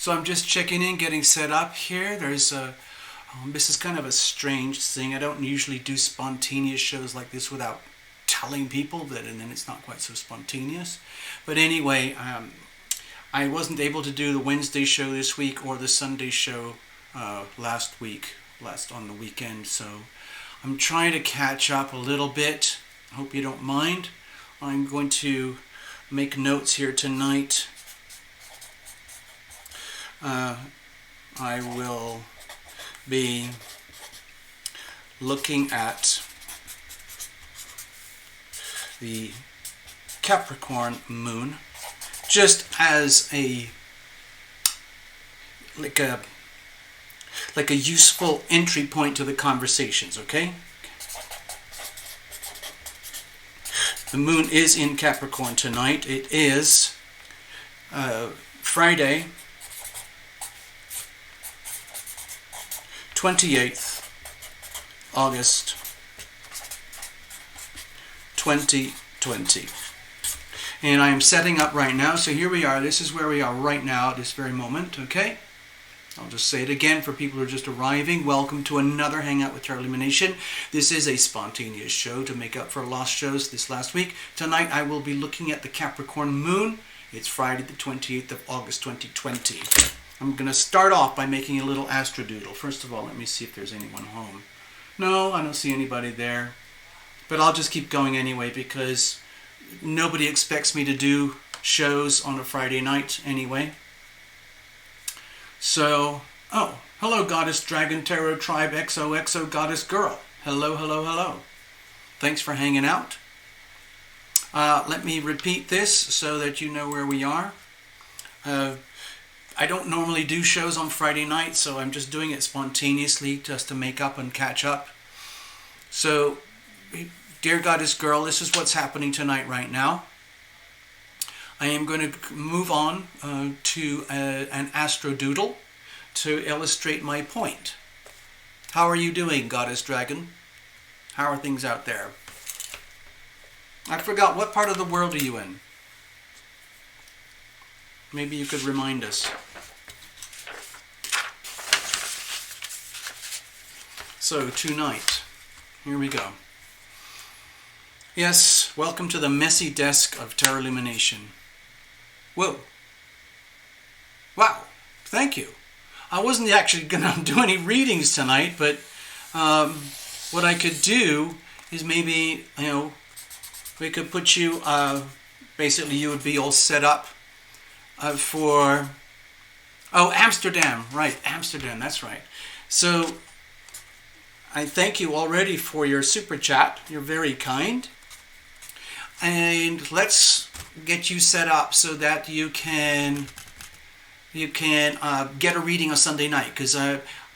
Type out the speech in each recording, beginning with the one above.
So I'm just checking in, getting set up here. This is kind of a strange thing. I don't usually do spontaneous shows like this without telling people that, and then it's not quite so spontaneous. But anyway, I wasn't able to do the Wednesday show this week or the Sunday show last on the weekend. So I'm trying to catch up a little bit. I hope you don't mind. I'm going to make notes here tonight. I will be looking at the Capricorn moon just as a useful entry point to the conversations, okay? The moon is in Capricorn tonight. It is Friday, 28th August 2020. And I am setting up right now. So here we are. This is where we are right now at this very moment, okay? I'll just say it again for people who are just arriving. Welcome to another Hangout with Tarot Lumination. This is a spontaneous show to make up for lost shows this last week. Tonight I will be looking at the Capricorn moon. It's Friday the 28th of August 2020. I'm going to start off by making a little astrodoodle. First of all, let me see if there's anyone home. No, I don't see anybody there. But I'll just keep going anyway because nobody expects me to do shows on a Friday night anyway. So, hello Goddess Dragon Tarot Tribe XOXO Goddess Girl. Hello, hello, hello. Thanks for hanging out. Let me repeat this so that you know where we are. I don't normally do shows on Friday night, so I'm just doing it spontaneously just to make up and catch up. So, dear Goddess Girl, this is what's happening tonight right now. I am going to move on to an astrodoodle to illustrate my point. How are you doing, Goddess Dragon? How are things out there? I forgot, what part of the world are you in? Maybe you could remind us. So, tonight, here we go. Yes, welcome to the messy desk of Tarot Lumination. Whoa. Wow, thank you. I wasn't actually going to do any readings tonight, but what I could do is maybe, we could put you, basically you would be all set up for, Amsterdam, right, Amsterdam, that's right. So, I thank you already for your super chat. You're very kind. And let's get you set up so that you can get a reading on Sunday night. Because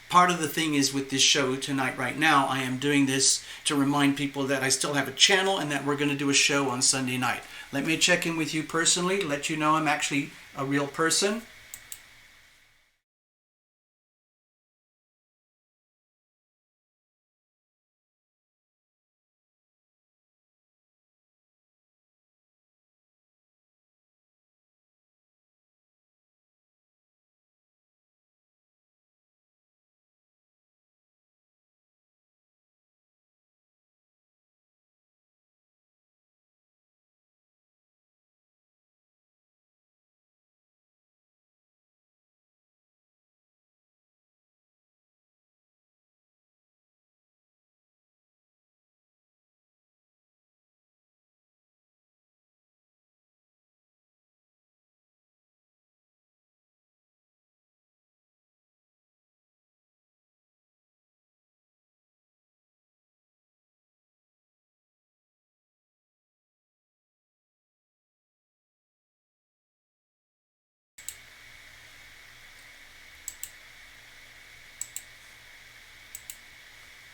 part of the thing is with this show tonight right now, I am doing this to remind people that I still have a channel and that we're going to do a show on Sunday night. Let me check in with you personally, let you know I'm actually a real person.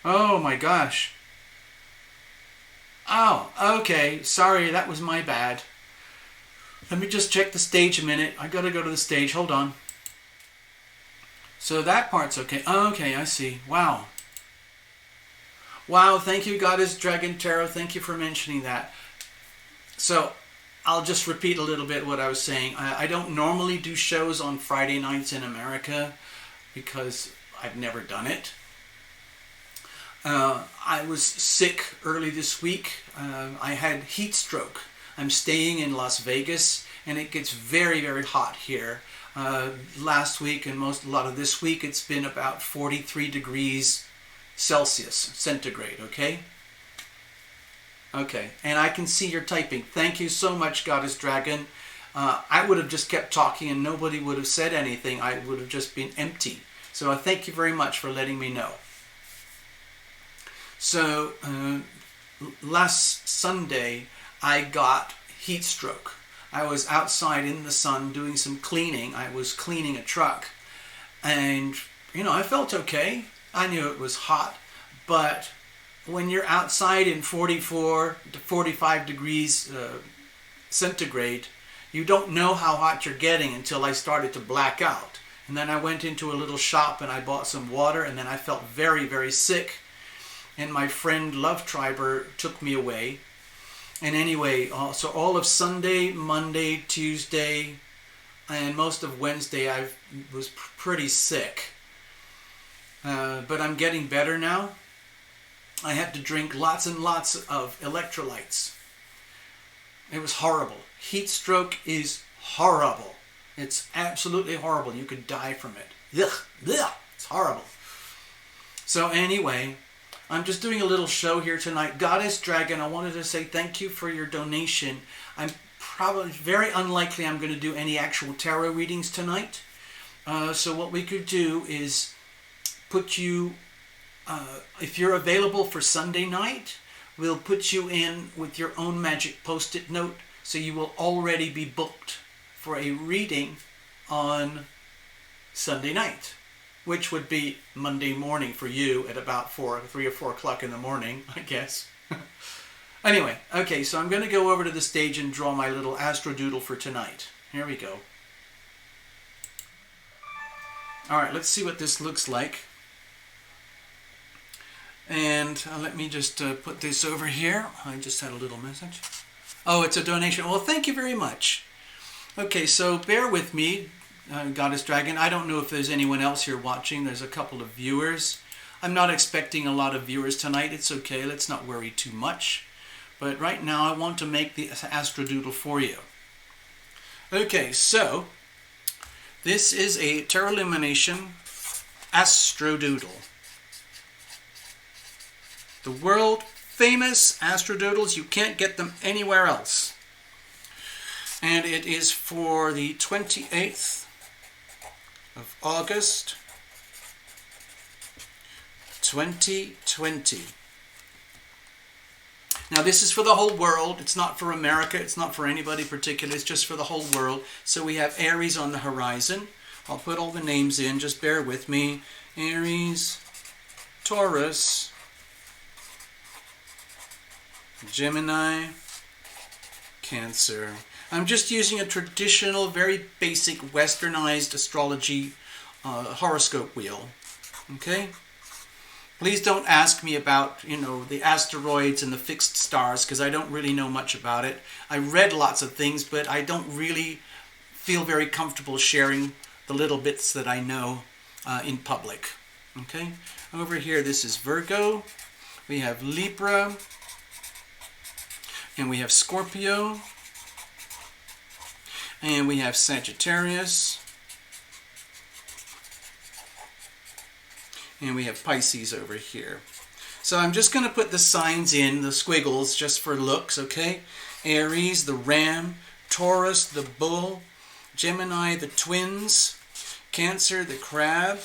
Oh my gosh. Oh, okay. Sorry, that was my bad. Let me just check the stage a minute. I gotta go to the stage. Hold on. So that part's okay. Oh, okay, I see. Wow. Wow, thank you, Goddess Dragon Tarot. Thank you for mentioning that. So, I'll just repeat a little bit what I was saying. I don't normally do shows on Friday nights in America because I've never done it. I was sick early this week. I had heat stroke. I'm staying in Las Vegas, and it gets very, very hot here. Last week and a lot of this week, it's been about 43 degrees Celsius, centigrade, okay? Okay, and I can see you're typing. Thank you so much, Goddess Dragon. I would have just kept talking and nobody would have said anything. I would have just been empty. So I thank you very much for letting me know. So last Sunday, I got heat stroke. I was outside in the sun doing some cleaning. I was cleaning a truck. And, I felt okay. I knew it was hot. But when you're outside in 44 to 45 degrees centigrade, you don't know how hot you're getting until I started to black out. And then I went into a little shop and I bought some water, and then I felt very, very sick. And my friend Love Triber took me away. And anyway, so all of Sunday, Monday, Tuesday, and most of Wednesday I was pretty sick. But I'm getting better now. I had to drink lots and lots of electrolytes. It was horrible. Heat stroke is horrible. It's absolutely horrible. You could die from it. Ugh, ugh, it's horrible. So anyway, I'm just doing a little show here tonight. Goddess Dragon, I wanted to say thank you for your donation. I'm probably very unlikely I'm going to do any actual tarot readings tonight. So what we could do is put you, if you're available for Sunday night, we'll put you in with your own magic post-it note, so you will already be booked for a reading on Sunday night, which would be Monday morning for you at about 3 or 4 o'clock in the morning, I guess. Anyway, okay, so I'm going to go over to the stage and draw my little astrodoodle for tonight. Here we go. All right, let's see what this looks like. And let me just put this over here. I just had a little message. Oh, it's a donation. Well, thank you very much. Okay, so bear with me, Goddess Dragon. I don't know if there's anyone else here watching. There's a couple of viewers. I'm not expecting a lot of viewers tonight. It's okay. Let's not worry too much. But right now, I want to make the astrodoodle for you. Okay, so this is a Tarot Illumination astrodoodle. The world famous astrodoodles. You can't get them anywhere else. And it is for the 28th of August, 2020. Now this is for the whole world. It's not for America. It's not for anybody particular. It's just for the whole world. So we have Aries on the horizon. I'll put all the names in. Just bear with me. Aries, Taurus, Gemini, Cancer. I'm just using a traditional, very basic, westernized astrology horoscope wheel. Okay? Please don't ask me about, the asteroids and the fixed stars, because I don't really know much about it. I read lots of things, but I don't really feel very comfortable sharing the little bits that I know in public. Okay? Over here, this is Virgo. We have Libra. And we have Scorpio. And we have Sagittarius. And we have Pisces over here. So I'm just going to put the signs in, the squiggles, just for looks, okay? Aries, the ram. Taurus, the bull. Gemini, the twins. Cancer, the crab.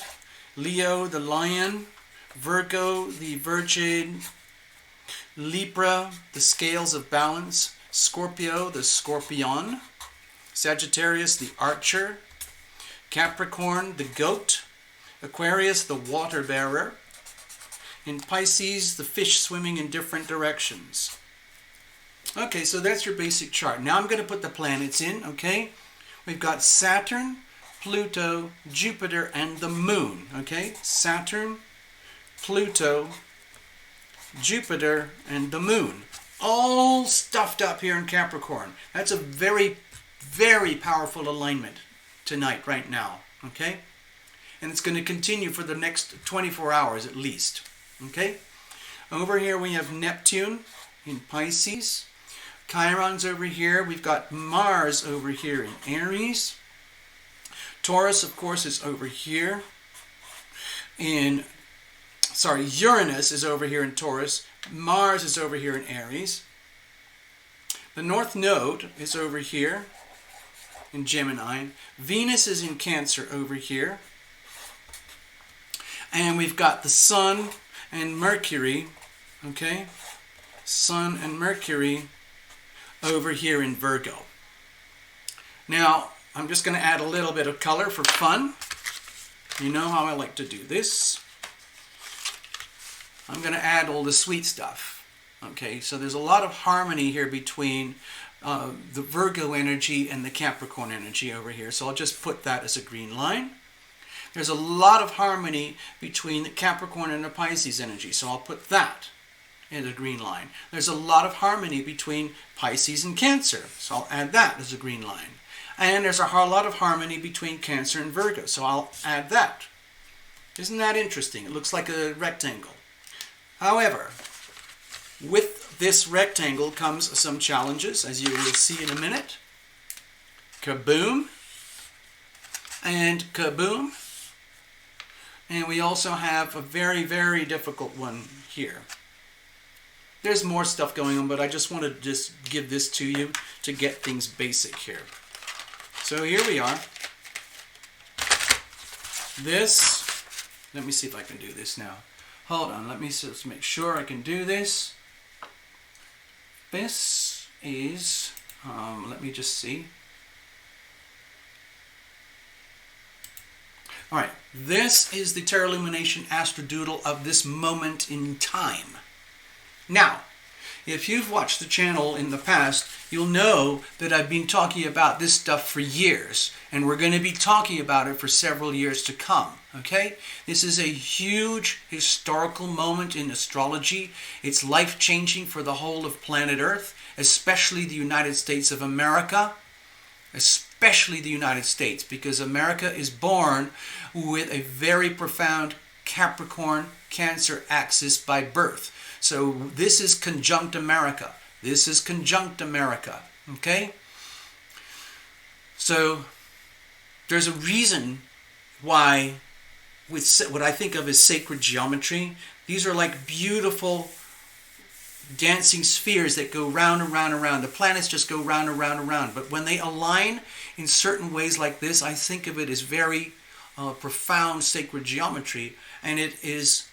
Leo, the lion. Virgo, the virgin. Libra, the scales of balance. Scorpio, the scorpion. Sagittarius, the archer. Capricorn, the goat. Aquarius, the water bearer. And Pisces, the fish swimming in different directions. Okay, so that's your basic chart. Now I'm going to put the planets in, okay? We've got Saturn, Pluto, Jupiter, and the moon, okay? Saturn, Pluto, Jupiter, and the moon. all stuffed up here in Capricorn. That's a very, very powerful alignment tonight, right now, okay? And it's going to continue for the next 24 hours at least, okay? Over here we have Neptune in Pisces. Chiron's over here. We've got Mars over here in Aries. Taurus, of course, is over here in... Sorry, Uranus is over here in Taurus. Mars is over here in Aries. The North Node is over here in Gemini. Venus is in Cancer over here. And we've got the Sun and Mercury, okay? Sun and Mercury over here in Virgo. Now, I'm just going to add a little bit of color for fun. You know how I like to do this. I'm going to add all the sweet stuff. Okay, so there's a lot of harmony here between the Virgo energy and the Capricorn energy over here. So I'll just put that as a green line. There's a lot of harmony between the Capricorn and the Pisces energy. So I'll put that in a green line. There's a lot of harmony between Pisces and Cancer. So I'll add that as a green line. And there's a lot of harmony between Cancer and Virgo. So I'll add that. Isn't that interesting? It looks like a rectangle. However, with this rectangle comes some challenges, as you will see in a minute. Kaboom. And kaboom. And we also have a very, very difficult one here. There's more stuff going on, but I just want to just give this to you to get things basic here. So here we are. This, let me see if I can do this now. Hold on, let me just make sure I can do this. This is, let me just see. All right, this is the Tarot Illumination Astrodoodle of this moment in time. Now, if you've watched the channel in the past, you'll know that I've been talking about this stuff for years, and we're going to be talking about it for several years to come, okay? This is a huge historical moment in astrology. It's life-changing for the whole of planet Earth, especially the United States of America, especially the United States, because America is born with a very profound Capricorn Cancer axis by birth. So this is conjunct America. This is conjunct America, okay? So there's a reason why, with what I think of as sacred geometry, these are like beautiful dancing spheres that go round and round and round. The planets just go round and round and round. But when they align in certain ways like this, I think of it as very profound sacred geometry, and it is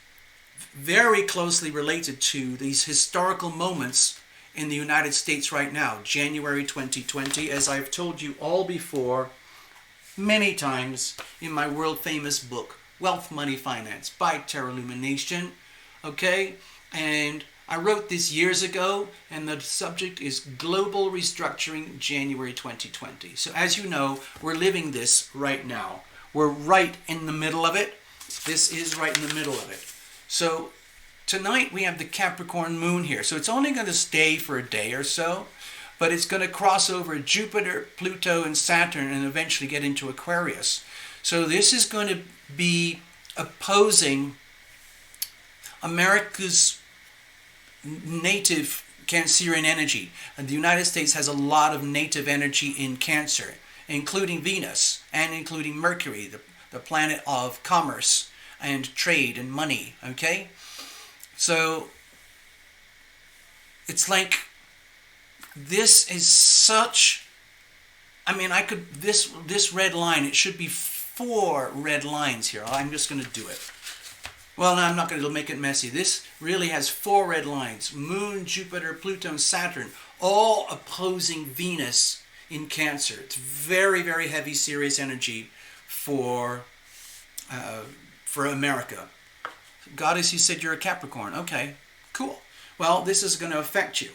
very closely related to these historical moments in the United States right now, January 2020, as I've told you all before, many times in my world-famous book, Wealth, Money, Finance by Tarot Illumination, okay? And I wrote this years ago, and the subject is Global Restructuring January 2020. So as you know, we're living this right now. We're right in the middle of it. This is right in the middle of it. So tonight we have the Capricorn moon here. So it's only going to stay for a day or so, but it's going to cross over Jupiter, Pluto, and Saturn and eventually get into Aquarius. So this is going to be opposing America's native Cancerian energy. And the United States has a lot of native energy in Cancer, including Venus and including Mercury, the planet of commerce and trade and money, okay? So it's like this is such, I mean, I could, this red line, it should be 4 red lines here. I'm just going to do it. Well, no, I'm not going to make it messy. This really has 4 red lines. Moon, Jupiter, Pluto, and Saturn, all opposing Venus in Cancer. It's very, very heavy, serious energy for America. Goddess, you said you're a Capricorn. Okay, cool. Well, this is going to affect you.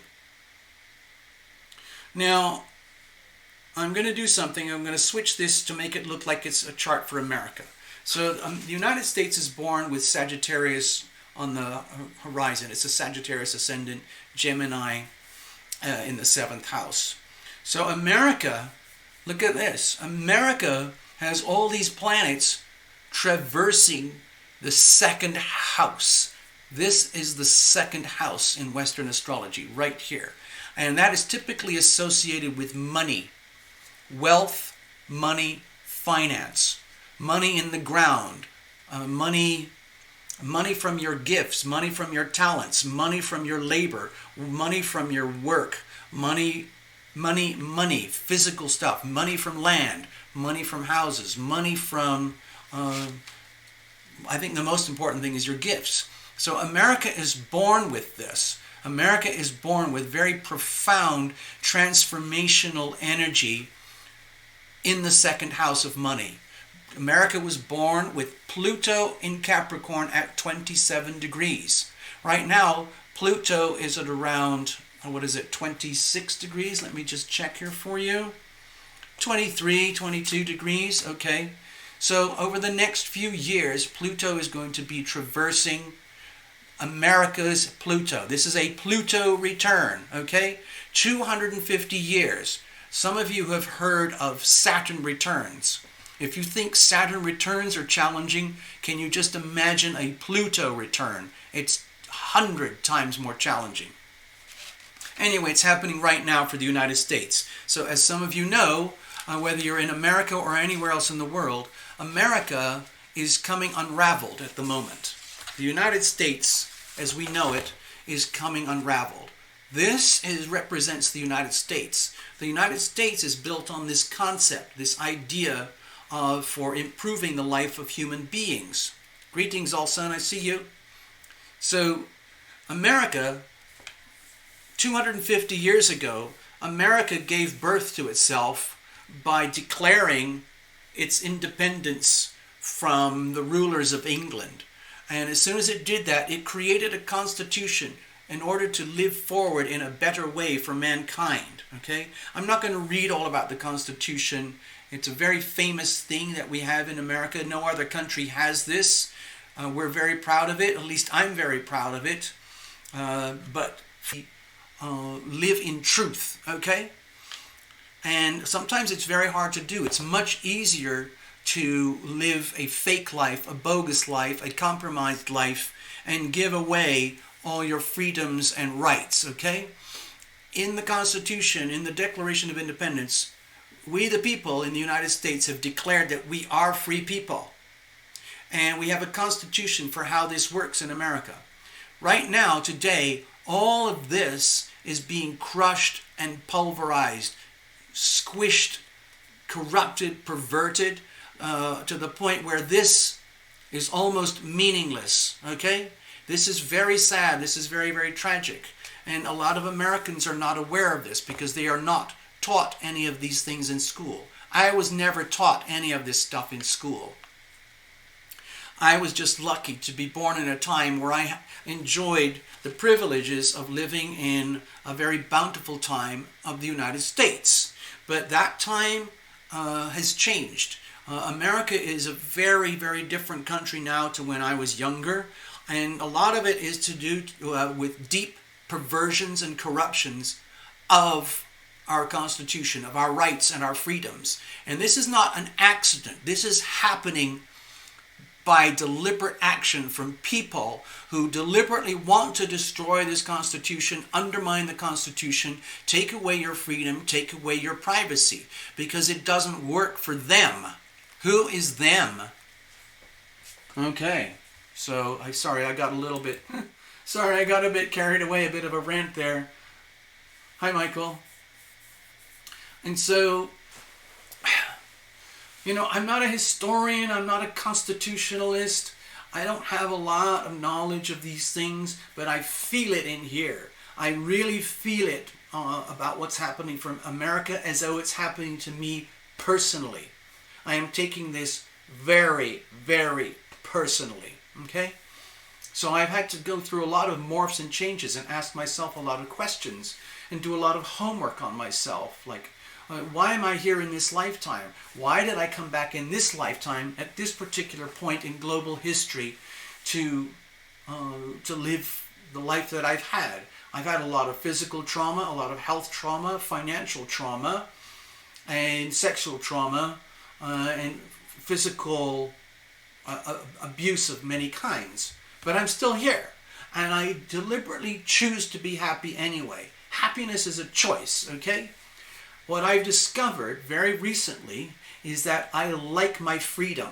Now, I'm going to do something. I'm going to switch this to make it look like it's a chart for America. So the United States is born with Sagittarius on the horizon. It's a Sagittarius ascendant, Gemini in the 7th house. So America, look at this. America has all these planets traversing the 2nd house. This is the 2nd house in Western astrology, right here. And that is typically associated with money, wealth, money, finance, money in the ground, money from your gifts, money from your talents, money from your labor, money from your work, money, physical stuff, money from land, money from houses, money from, I think the most important thing is your gifts. So America is born with this. America is born with very profound transformational energy in the 2nd house of money. America was born with Pluto in Capricorn at 27 degrees. Right now, Pluto is at around, 26 degrees? Let me just check here for you. 23, 22 degrees, okay. So over the next few years, Pluto is going to be traversing America's Pluto. This is a Pluto return, okay? 250 years. Some of you have heard of Saturn returns. If you think Saturn returns are challenging, can you just imagine a Pluto return? It's 100 times more challenging. Anyway, it's happening right now for the United States. So as some of you know, whether you're in America or anywhere else in the world, America is coming unraveled at the moment. The United States, as we know it, is coming unraveled. This represents the United States. The United States is built on this concept, this idea for improving the life of human beings. Greetings, Alson, I see you. So, America, 250 years ago, America gave birth to itself by declaring its independence from the rulers of England. And as soon as it did that, it created a constitution in order to live forward in a better way for mankind. Okay? I'm not going to read all about the Constitution. It's a very famous thing that we have in America. No other country has this. We're very proud of it. At least I'm very proud of it. But live in truth. Okay? And sometimes it's very hard to do. It's much easier to live a fake life, a bogus life, a compromised life, and give away all your freedoms and rights, okay? In the Constitution, in the Declaration of Independence, we the people in the United States have declared that we are free people. And we have a constitution for how this works in America. Right now, today, all of this is being crushed and pulverized, squished, corrupted, perverted, to the point where this is almost meaningless, okay? This is very sad. This is very, very tragic. And a lot of Americans are not aware of this because they are not taught any of these things in school. I was never taught any of this stuff in school. I was just lucky to be born in a time where I enjoyed the privileges of living in a very bountiful time of the United States. But that time has changed. America is a very, very different country now to when I was younger. And a lot of it is to do with deep perversions and corruptions of our Constitution, of our rights and our freedoms. And this is not an accident. This is happening by deliberate action from people who deliberately want to destroy this Constitution, undermine the Constitution, take away your freedom, take away your privacy, because it doesn't work for them. Who is them? Okay, so I got a bit carried away, a bit of a rant there. Hi, Michael. And so, I'm not a historian, I'm not a constitutionalist. I don't have a lot of knowledge of these things, but I feel it in here. I really feel it about what's happening from America as though it's happening to me personally. I am taking this very, very personally, okay? So I've had to go through a lot of morphs and changes and ask myself a lot of questions and do a lot of homework on myself, like, why am I here in this lifetime? Why did I come back in this lifetime at this particular point in global history to live the life that I've had. I've had a lot of physical trauma, a lot of health trauma, financial trauma, and sexual trauma, and physical abuse of many kinds. But I'm still here, and I deliberately choose to be happy anyway. Happiness is a choice, okay? What I've discovered very recently is that I like my freedom.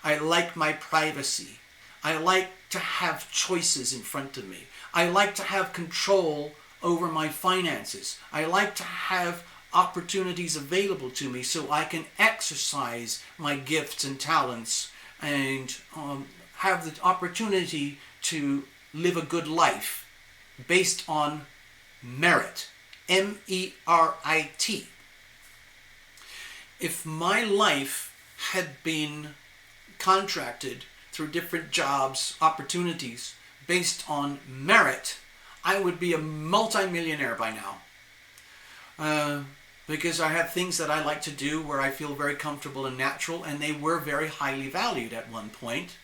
I like my privacy. I like to have choices in front of me. I like to have control over my finances. I like to have opportunities available to me so I can exercise my gifts and talents and have the opportunity to live a good life based on merit. M-E-R-I-T. If my life had been contracted through different jobs, opportunities, based on merit, I would be a multi-millionaire by now. Because I have things that I like to do where I feel very comfortable and natural, and they were very highly valued at one point.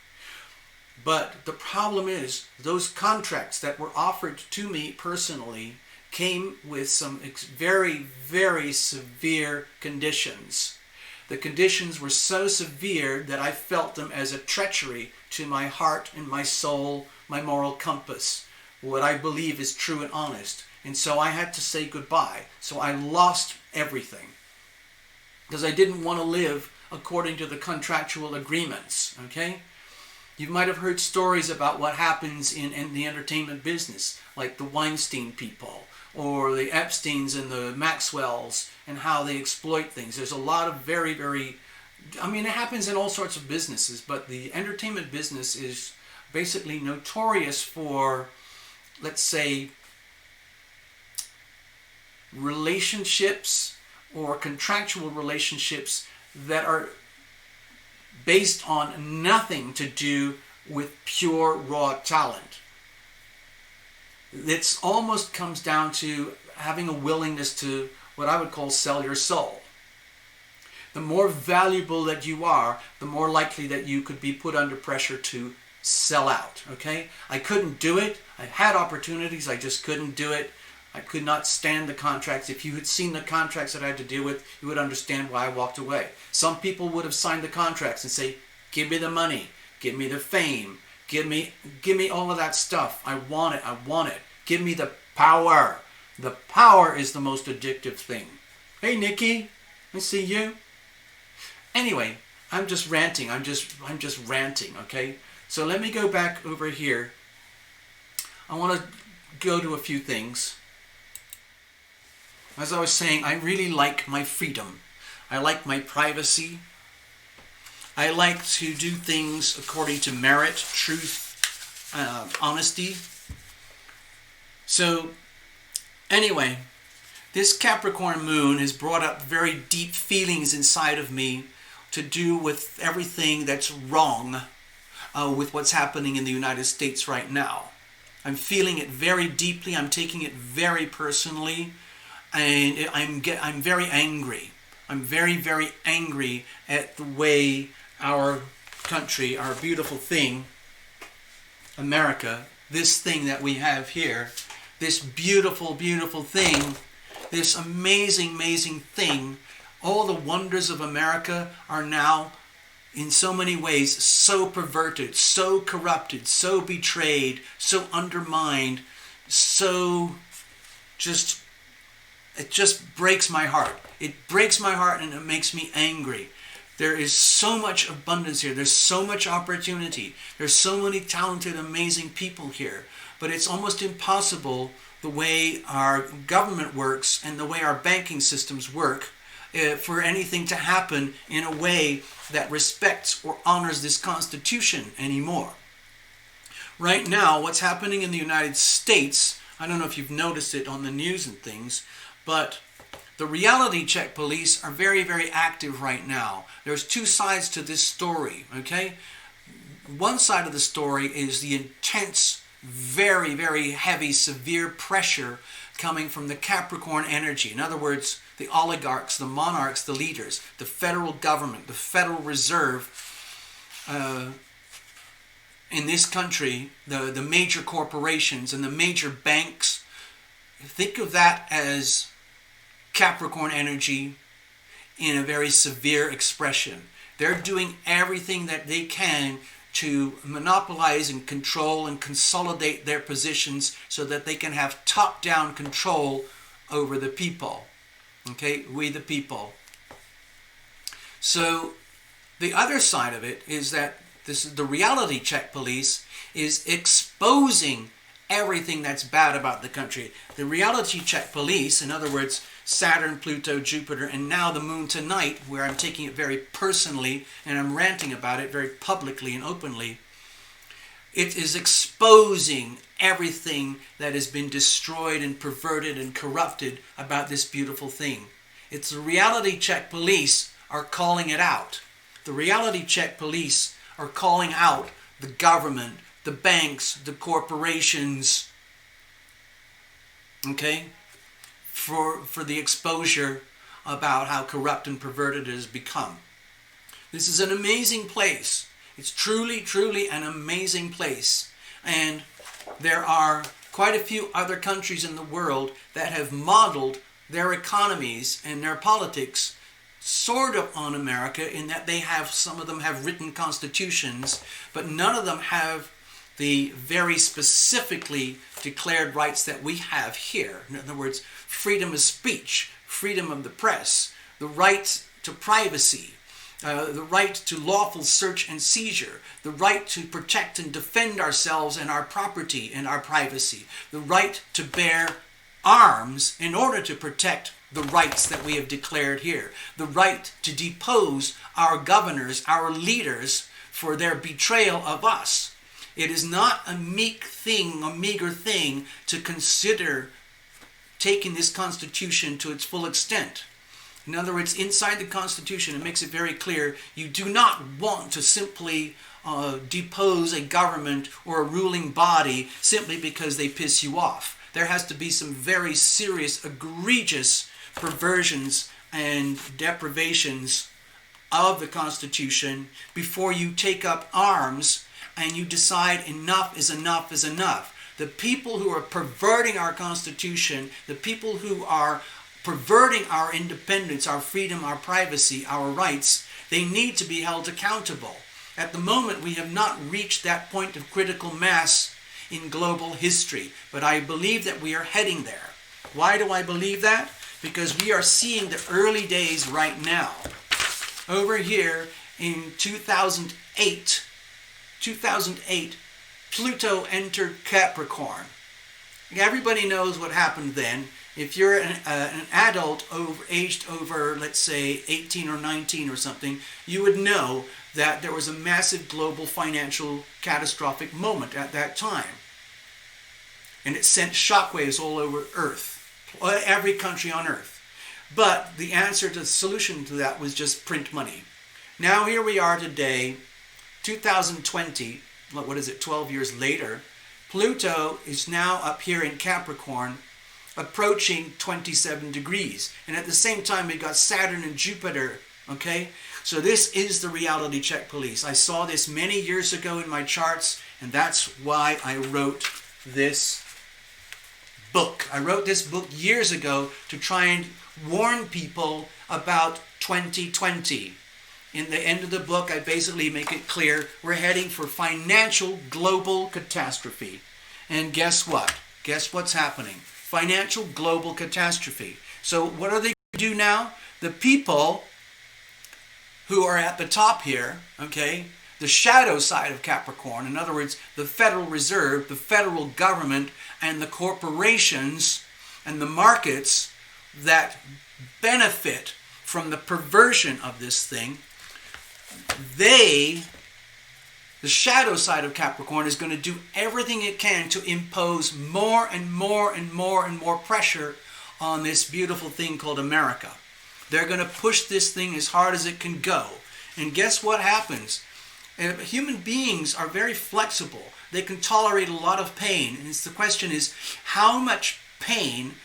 But the problem is, those contracts that were offered to me personally came with some very, very severe conditions. The conditions were so severe that I felt them as a treachery to my heart and my soul, my moral compass, what I believe is true and honest. And so I had to say goodbye. So I lost everything because I didn't want to live according to the contractual agreements, okay? You might have heard stories about what happens in the entertainment business, like the Weinstein people, or the Epsteins and the Maxwells, and how they exploit things. There's a lot of very, very, I mean, it happens in all sorts of businesses, but the entertainment business is basically notorious for, let's say, relationships or contractual relationships that are based on nothing to do with pure raw talent. It almost comes down to having a willingness to what I would call sell your soul. The more valuable that you are, the more likely that you could be put under pressure to sell out, okay? I couldn't do it. I had opportunities, I just couldn't do it. I could not stand the contracts. If you had seen the contracts that I had to deal with, you would understand why I walked away. Some people would have signed the contracts and say, give me the money, give me the fame, give me all of that stuff. I want it, I want it. Give me the power. The power is the most addictive thing. Hey, Nikki, I see you. Anyway, I'm just ranting. I'm just ranting, okay? So let me go back over here. I want to go to a few things. As I was saying, I really like my freedom. I like my privacy. I like to do things according to merit, truth, honesty. So, anyway, this Capricorn moon has brought up very deep feelings inside of me to do with everything that's wrong with what's happening in the United States right now. I'm feeling it very deeply. I'm taking it very personally. And I'm very angry. I'm very, very angry at the way our country, our beautiful thing, America, this thing that we have here, this beautiful, beautiful thing, this amazing, amazing thing, all the wonders of America are now, in so many ways, so perverted, so corrupted, so betrayed, so undermined, so just... It just breaks my heart. It breaks my heart and it makes me angry. There is so much abundance here. There's so much opportunity. There's so many talented, amazing people here. But it's almost impossible the way our government works and the way our banking systems work for anything to happen in a way that respects or honors this Constitution anymore. Right now, what's happening in the United States, I don't know if you've noticed it on the news and things, but the reality check police are very, very active right now. There's two sides to this story, okay? One side of the story is the intense, very, very heavy, severe pressure coming from the Capricorn energy. In other words, the oligarchs, the monarchs, the leaders, the federal government, the Federal Reserve, in this country, the major corporations and the major banks, think of that as Capricorn energy in a very severe expression. They're doing everything that they can to monopolize and control and consolidate their positions so that they can have top-down control over the people. Okay, we the people. So the other side of it is that this is the reality check police is exposing everything that's bad about the country. The reality check police, in other words, Saturn, Pluto, Jupiter, and now the moon tonight, where I'm taking it very personally and I'm ranting about it very publicly and openly, it is exposing everything that has been destroyed and perverted and corrupted about this beautiful thing. It's the reality check police are calling it out. The reality check police are calling out the government, the banks, the corporations, okay, for the exposure about how corrupt and perverted it has become. This is an amazing place. It's truly, truly an amazing place. And there are quite a few other countries in the world that have modeled their economies and their politics sort of on America, in that they have, some of them have written constitutions, but none of them have the very specifically declared rights that we have here. In other words, freedom of speech, freedom of the press, the right to privacy, the right to lawful search and seizure, the right to protect and defend ourselves and our property and our privacy, the right to bear arms in order to protect the rights that we have declared here, the right to depose our governors, our leaders, for their betrayal of us. It is not a meek thing, a meager thing, to consider taking this Constitution to its full extent. In other words, inside the Constitution, it makes it very clear, you do not want to simply depose a government or a ruling body simply because they piss you off. There has to be some very serious, egregious perversions and deprivations of the Constitution before you take up arms and you decide enough is enough is enough. The people who are perverting our Constitution, the people who are perverting our independence, our freedom, our privacy, our rights, they need to be held accountable. At the moment, we have not reached that point of critical mass in global history, but I believe that we are heading there. Why do I believe that? Because we are seeing the early days right now. Over here in 2008, Pluto entered Capricorn. Everybody knows what happened then. If you're an adult aged over, let's say, 18 or 19 or something, you would know that there was a massive global financial catastrophic moment at that time. And it sent shockwaves all over Earth, every country on Earth. But the answer to the solution to that was just print money. Now here we are today, 2020, what is it, 12 years later. Pluto is now up here in Capricorn, approaching 27 degrees. And at the same time, we got Saturn and Jupiter, okay? So this is the reality check police. I saw this many years ago in my charts, and that's why I wrote this book. I wrote this book years ago to try and warn people about 2020. In the end of the book, I basically make it clear we're heading for financial global catastrophe. And guess what? Guess what's happening? Financial global catastrophe. So what are they going to do now? The people who are at the top here, okay, the shadow side of Capricorn, in other words, the Federal Reserve, the federal government, and the corporations and the markets that benefit from the perversion of this thing, the shadow side of Capricorn is going to do everything it can to impose more and more and more and more pressure on this beautiful thing called America. They're going to push this thing as hard as it can go. And guess what happens? Human beings are very flexible. They can tolerate a lot of pain. And the question is, how much pain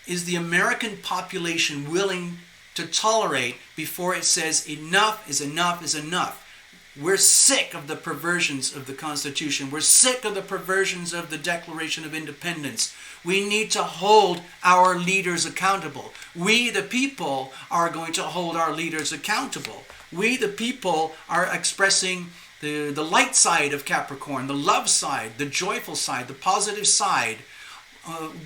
is the American population willing to tolerate before it says enough is enough is enough? We're sick of the perversions of the Constitution. We're sick of the perversions of the Declaration of Independence. We need to hold our leaders accountable. We, the people, are going to hold our leaders accountable. We, the people, are expressing the light side of Capricorn, the love side, the joyful side, the positive side,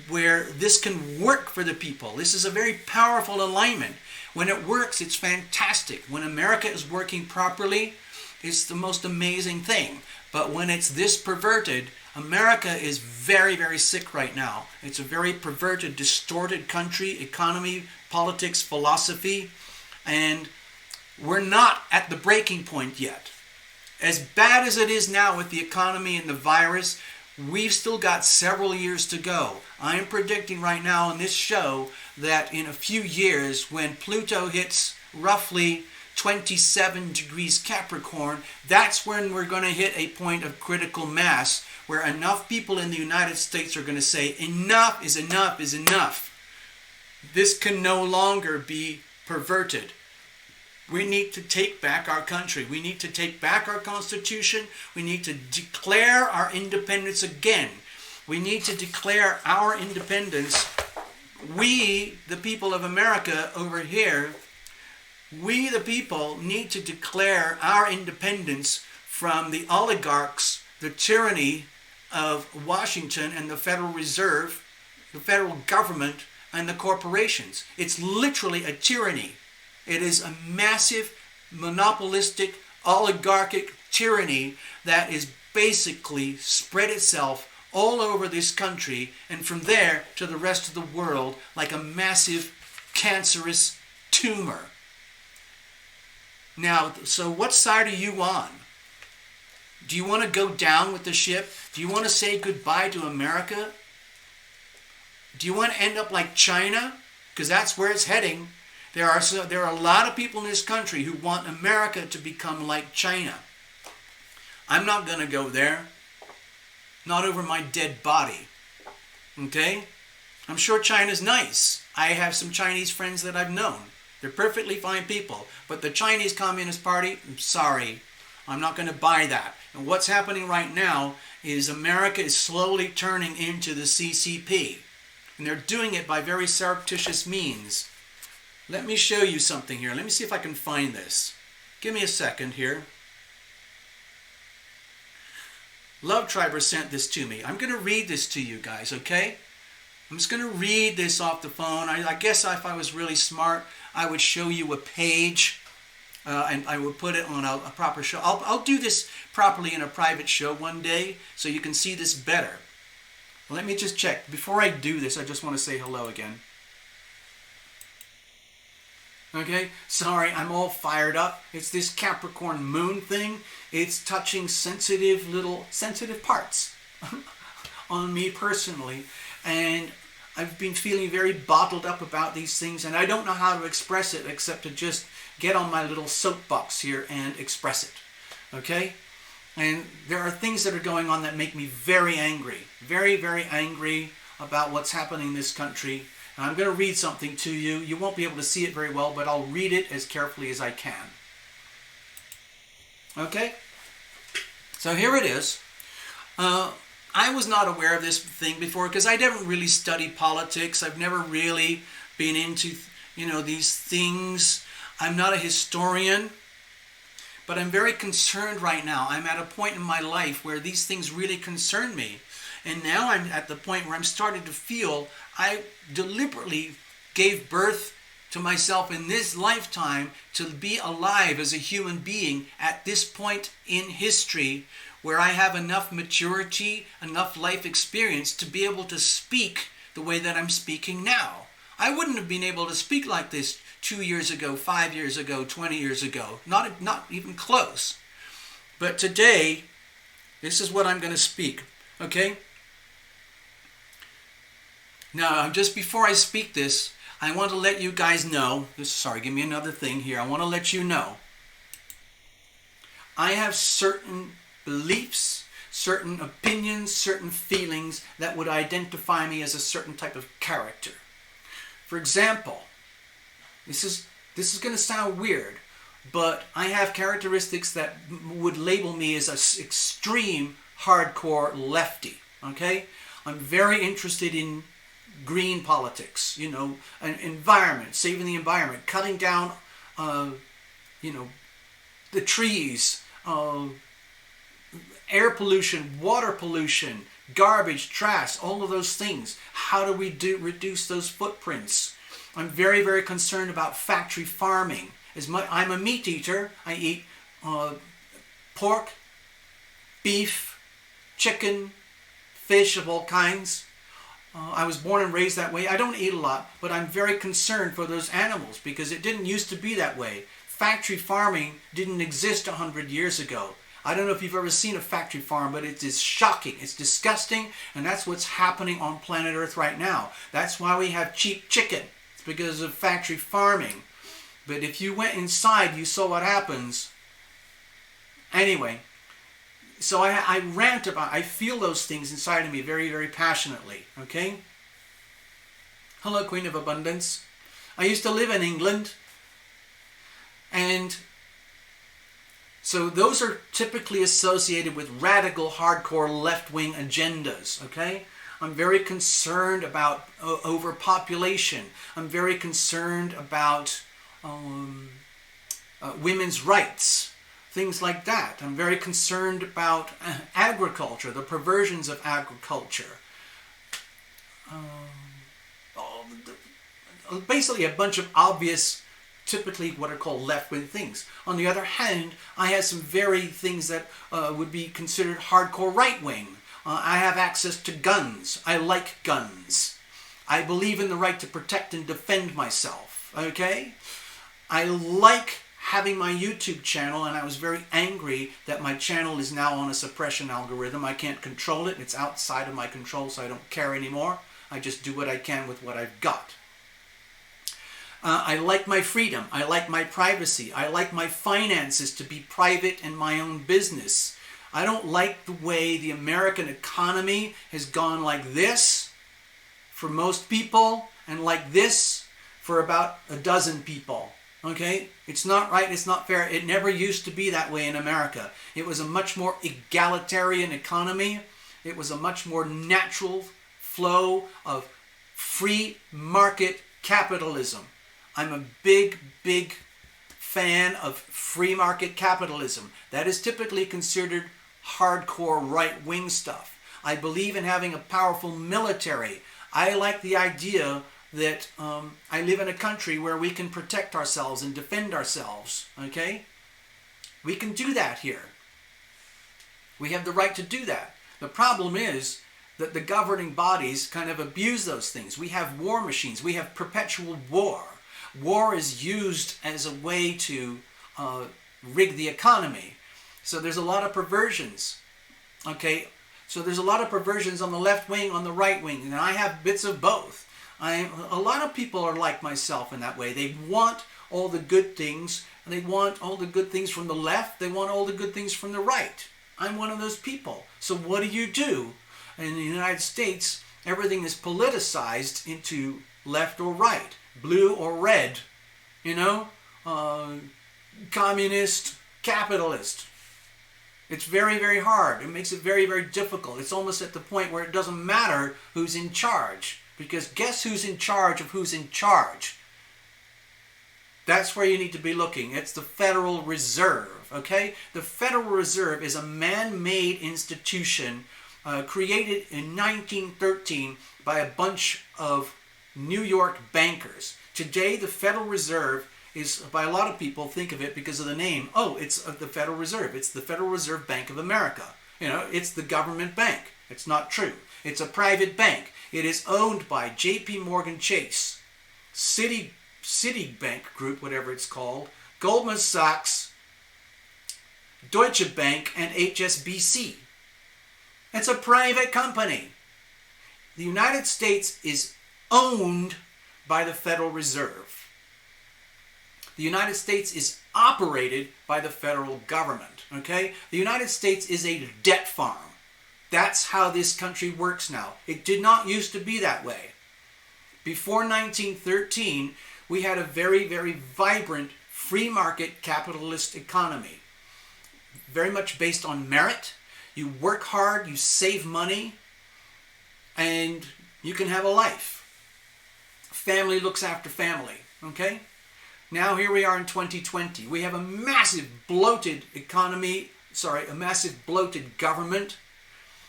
where this can work for the people. This is a very powerful alignment. When it works, it's fantastic. When America is working properly, it's the most amazing thing. But when it's this perverted, America is very, very sick right now. It's a very perverted, distorted country, economy, politics, philosophy, and we're not at the breaking point yet. As bad as it is now with the economy and the virus, we've still got several years to go. I am predicting right now in this show that in a few years, when Pluto hits roughly 27 degrees Capricorn, that's when we're going to hit a point of critical mass where enough people in the United States are going to say, enough is enough is enough. This can no longer be perverted. We need to take back our country. We need to take back our Constitution. We need to declare our independence again. We need to declare our independence. We, the people of America over here, we, the people, need to declare our independence from the oligarchs, the tyranny of Washington and the Federal Reserve, the federal government, and the corporations. It's literally a tyranny. It is a massive, monopolistic, oligarchic tyranny that is basically spread itself all over this country and from there to the rest of the world like a massive cancerous tumor. Now, so what side are you on? Do you want to go down with the ship? Do you want to say goodbye to America? Do you want to end up like China? Because that's where it's heading. There are a lot of people in this country who want America to become like China. I'm not going to go there. Not over my dead body. Okay? I'm sure China's nice. I have some Chinese friends that I've known. They're perfectly fine people. But the Chinese Communist Party, I'm sorry. I'm not going to buy that. And what's happening right now is America is slowly turning into the CCP. And they're doing it by very surreptitious means. Let me show you something here. Let me see if I can find this. Give me a second here. Love Triber sent this to me. I'm going to read this to you guys, okay? I'm just going to read this off the phone. I guess if I was really smart, I would show you a page and I would put it on a proper show. I'll do this properly in a private show one day so you can see this better. Let me just check. Before I do this, I just want to say hello again. Okay, sorry, I'm all fired up. It's this Capricorn moon thing. It's touching sensitive parts on me personally. And I've been feeling very bottled up about these things, and I don't know how to express it except to just get on my little soapbox here and express it. Okay? And there are things that are going on that make me very angry. Very, very angry about what's happening in this country. And I'm going to read something to you. You won't be able to see it very well, but I'll read it as carefully as I can. Okay? So here it is. I was not aware of this thing before because I didn't really study politics. I've never really been into, these things. I'm not a historian, but I'm very concerned right now. I'm at a point in my life where these things really concern me. And now I'm at the point where I'm starting to feel I deliberately gave birth to myself in this lifetime to be alive as a human being at this point in history where I have enough maturity, enough life experience to be able to speak the way that I'm speaking now. I wouldn't have been able to speak like this 2 years ago, 5 years ago, 20 years ago. Not even close. But today, this is what I'm going to speak. Okay? Now, just before I speak this, I want to let you guys know, give me another thing here. I want to let you know. I have certain beliefs, certain opinions, certain feelings that would identify me as a certain type of character. For example, this is going to sound weird, but I have characteristics that would label me as an extreme hardcore lefty, okay? I'm very interested in green politics, you know, environment, saving the environment, cutting down, you know, the trees, air pollution, water pollution, garbage, trash, all of those things. How do we reduce those footprints? I'm very, very concerned about factory farming. I'm a meat eater. I eat pork, beef, chicken, fish of all kinds. I was born and raised that way. I don't eat a lot, but I'm very concerned for those animals because it didn't used to be that way. Factory farming didn't exist 100 years ago. I don't know if you've ever seen a factory farm, but it is shocking. It's disgusting, and that's what's happening on planet Earth right now. That's why we have cheap chicken. It's because of factory farming. But if you went inside, you saw what happens. Anyway, so I rant about, I feel those things inside of me very, very passionately, okay? Hello, Queen of Abundance. I used to live in England, and so those are typically associated with radical, hardcore, left-wing agendas, okay? I'm very concerned about overpopulation. I'm very concerned about women's rights, things like that. I'm very concerned about agriculture, the perversions of agriculture. Basically a bunch of obvious, typically what are called left-wing things. On the other hand, I have some very things that would be considered hardcore right-wing. I have access to guns. I like guns. I believe in the right to protect and defend myself, okay? I like having my YouTube channel, and I was very angry that my channel is now on a suppression algorithm. I can't control it. It's outside of my control, so I don't care anymore. I just do what I can with what I've got. I like my freedom. I like my privacy. I like my finances to be private and my own business. I don't like the way the American economy has gone like this for most people and like this for about a dozen people. Okay? It's not right. It's not fair. It never used to be that way in America. It was a much more egalitarian economy. It was a much more natural flow of free market capitalism. I'm a big, big fan of free market capitalism. That is typically considered hardcore right-wing stuff. I believe in having a powerful military. I like the idea that I live in a country where we can protect ourselves and defend ourselves. Okay? We can do that here. We have the right to do that. The problem is that the governing bodies kind of abuse those things. We have war machines. We have perpetual war. War is used as a way to rig the economy. So there's a lot of perversions. Okay? So there's a lot of perversions on the left wing, on the right wing, and I have bits of both. A lot of people are like myself in that way. They want all the good things, and they want all the good things from the left. They want all the good things from the right. I'm one of those people. So what do? In the United States, everything is politicized into left or right, blue or red, you know, communist, capitalist. It's very, very hard. It makes it very, very difficult. It's almost at the point where it doesn't matter who's in charge. Because guess who's in charge of who's in charge? That's where you need to be looking. It's the Federal Reserve, okay? The Federal Reserve is a man-made institution created in 1913 by a bunch of New York bankers. Today, the Federal Reserve is, by a lot of people, think of it because of the name. Oh, it's the Federal Reserve. It's the Federal Reserve Bank of America. You know, it's the government bank. It's not true. It's a private bank. It is owned by J.P. Morgan Chase, Citibank Group, whatever it's called, Goldman Sachs, Deutsche Bank, and HSBC. It's a private company. The United States is owned by the Federal Reserve. The United States is operated by the federal government. Okay? The United States is a debt farm. That's how this country works now. It did not used to be that way. Before 1913, we had a very, very vibrant free market capitalist economy. Very much based on merit. You work hard, you save money, and you can have a life. Family looks after family, okay? Now here we are in 2020. We have a massive bloated economy, a massive bloated government.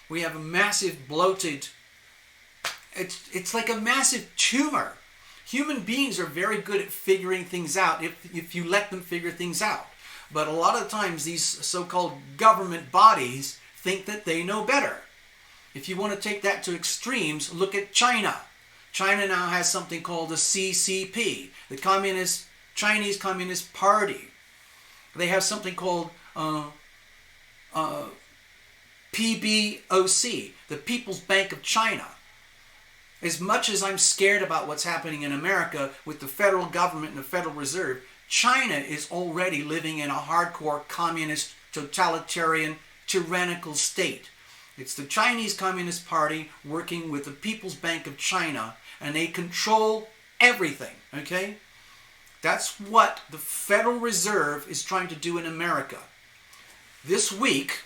We have a massive bloated, it's like a massive tumor. Human beings are very good at figuring things out if you let them figure things out. But a lot of times these so-called government bodies think that they know better. If you want to take that to extremes, look at China. China now has something called the CCP, the Chinese Communist Party. They have something called PBOC, the People's Bank of China. As much as I'm scared about what's happening in America with the federal government and the Federal Reserve, China is already living in a hardcore communist, totalitarian, tyrannical state. It's the Chinese Communist Party working with the People's Bank of China, and they control everything, okay? That's what the Federal Reserve is trying to do in America. This week,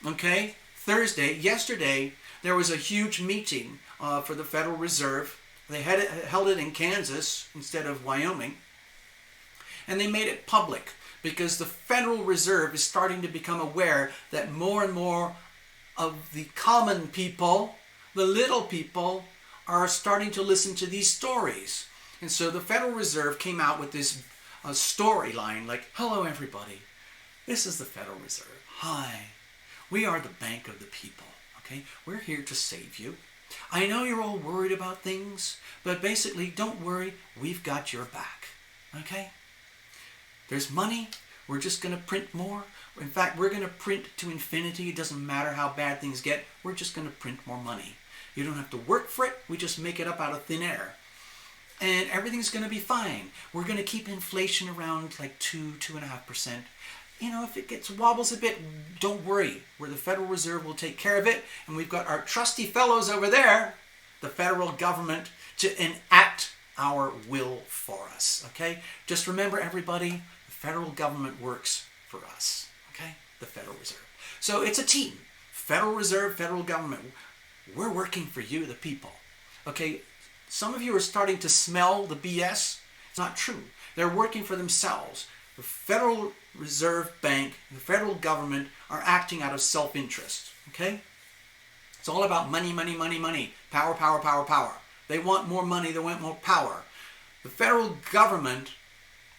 okay, yesterday, there was a huge meeting for the Federal Reserve. They held it in Kansas instead of Wyoming. And they made it public because the Federal Reserve is starting to become aware that more and more of the common people, the little people, are starting to listen to these stories. And so the Federal Reserve came out with this storyline like, hello everybody, this is the Federal Reserve. Hi, we are the bank of the people, okay? We're here to save you. I know you're all worried about things, but basically, don't worry, we've got your back, okay? There's money, we're just going to print more. In fact, we're going to print to infinity. It doesn't matter how bad things get, we're just going to print more money. You don't have to work for it, we just make it up out of thin air. And everything's going to be fine. We're going to keep inflation around like 2.5%. You know, if it wobbles a bit, don't worry. The Federal Reserve will take care of it. And we've got our trusty fellows over there, the federal government, to enact our will for us. Okay? Just remember, everybody, the federal government works for us. Okay? The Federal Reserve. So it's a team. Federal Reserve, federal government. We're working for you, the people. Okay? Some of you are starting to smell the BS. It's not true. They're working for themselves. The Federal Reserve Bank, the federal government are acting out of self-interest. Okay? It's all about money, money, money, money. Power, power, power, power. They want more money. They want more power. The federal government,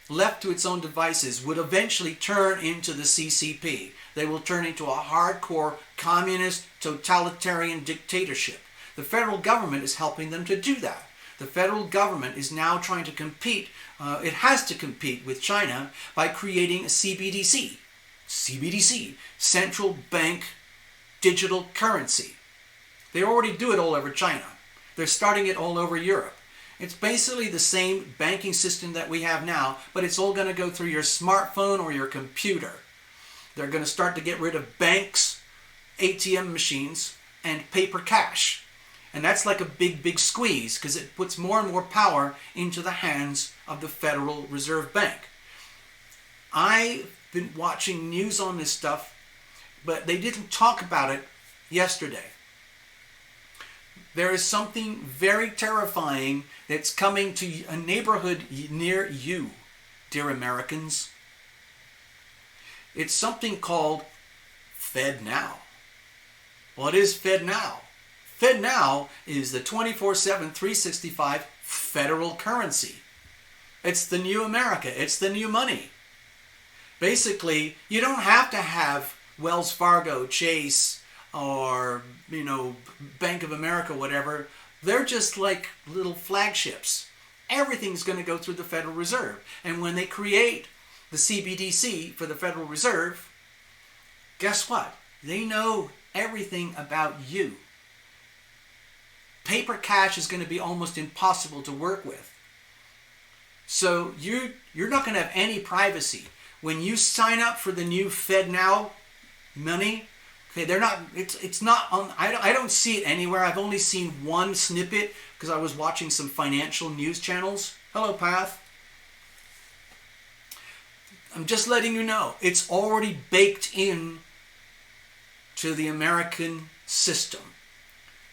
left to its own devices, would eventually turn into the CCP. They will turn into a hardcore communist totalitarian dictatorship. The federal government is helping them to do that. The federal government is now trying to compete. It has to compete with China by creating a CBDC. CBDC, Central Bank Digital Currency. They already do it all over China. They're starting it all over Europe. It's basically the same banking system that we have now, but it's all going to go through your smartphone or your computer. They're going to start to get rid of banks, ATM machines, and paper cash. And that's like a big, big squeeze because it puts more and more power into the hands of the Federal Reserve Bank. I've been watching news on this stuff, but they didn't talk about it yesterday. There is something very terrifying that's coming to a neighborhood near you, dear Americans. It's something called FedNow. What is FedNow? FedNow is the 24/7, 365 federal currency. It's the new America. It's the new money. Basically, you don't have to have Wells Fargo, Chase, or, Bank of America, whatever. They're just like little flagships. Everything's going to go through the Federal Reserve. And when they create the CBDC for the Federal Reserve, guess what? They know everything about you. Paper cash is going to be almost impossible to work with. So you're not going to have any privacy. When you sign up for the new FedNow money, okay, it's not on, I don't see it anywhere. I've only seen one snippet because I was watching some financial news channels. Hello, Path. I'm just letting you know, it's already baked in to the American system.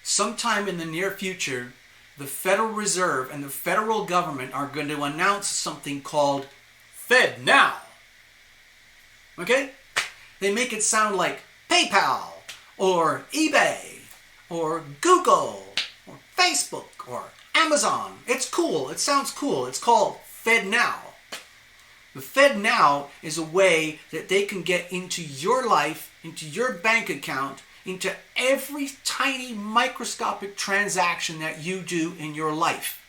Sometime in the near future, the Federal Reserve and the federal government are going to announce something called Fed Now. Okay? They make it sound like PayPal or eBay or Google or Facebook or Amazon. It's cool. It sounds cool. It's called Fed Now. The Fed Now is a way that they can get into your life, into your bank account, into every tiny microscopic transaction that you do in your life.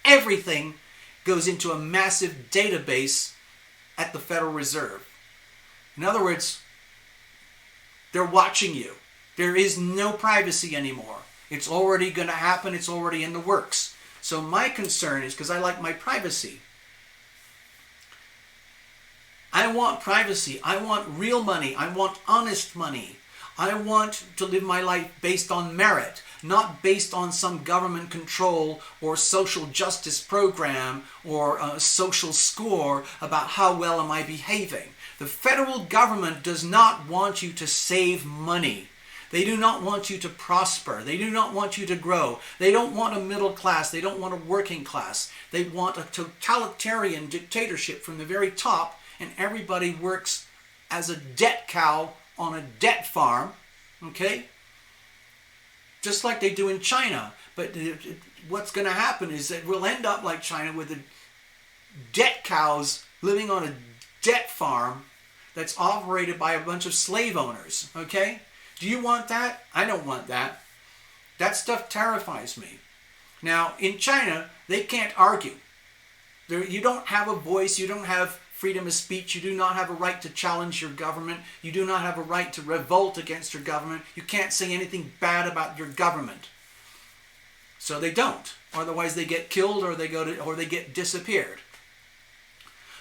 Everything goes into a massive database at the Federal Reserve. In other words, they're watching you. There is no privacy anymore. It's already going to happen. It's already in the works. So my concern is, because I like my privacy, I want privacy. I want real money. I want honest money. I want to live my life based on merit, not based on some government control or social justice program or a social score about how well am I behaving. The federal government does not want you to save money. They do not want you to prosper. They do not want you to grow. They don't want a middle class. They don't want a working class. They want a totalitarian dictatorship from the very top, and everybody works as a debt cow on a debt farm, okay? Just like they do in China. But what's going to happen is that we'll end up like China with the debt cows living on a debt farm that's operated by a bunch of slave owners, okay? Do you want that? I don't want that. That stuff terrifies me. Now, in China, they can't argue. You don't have a voice. You don't have freedom of speech. You do not have a right to challenge your government. You do not have a right to revolt against your government. You can't say anything bad about your government. So they don't. Otherwise they get killed or they get disappeared.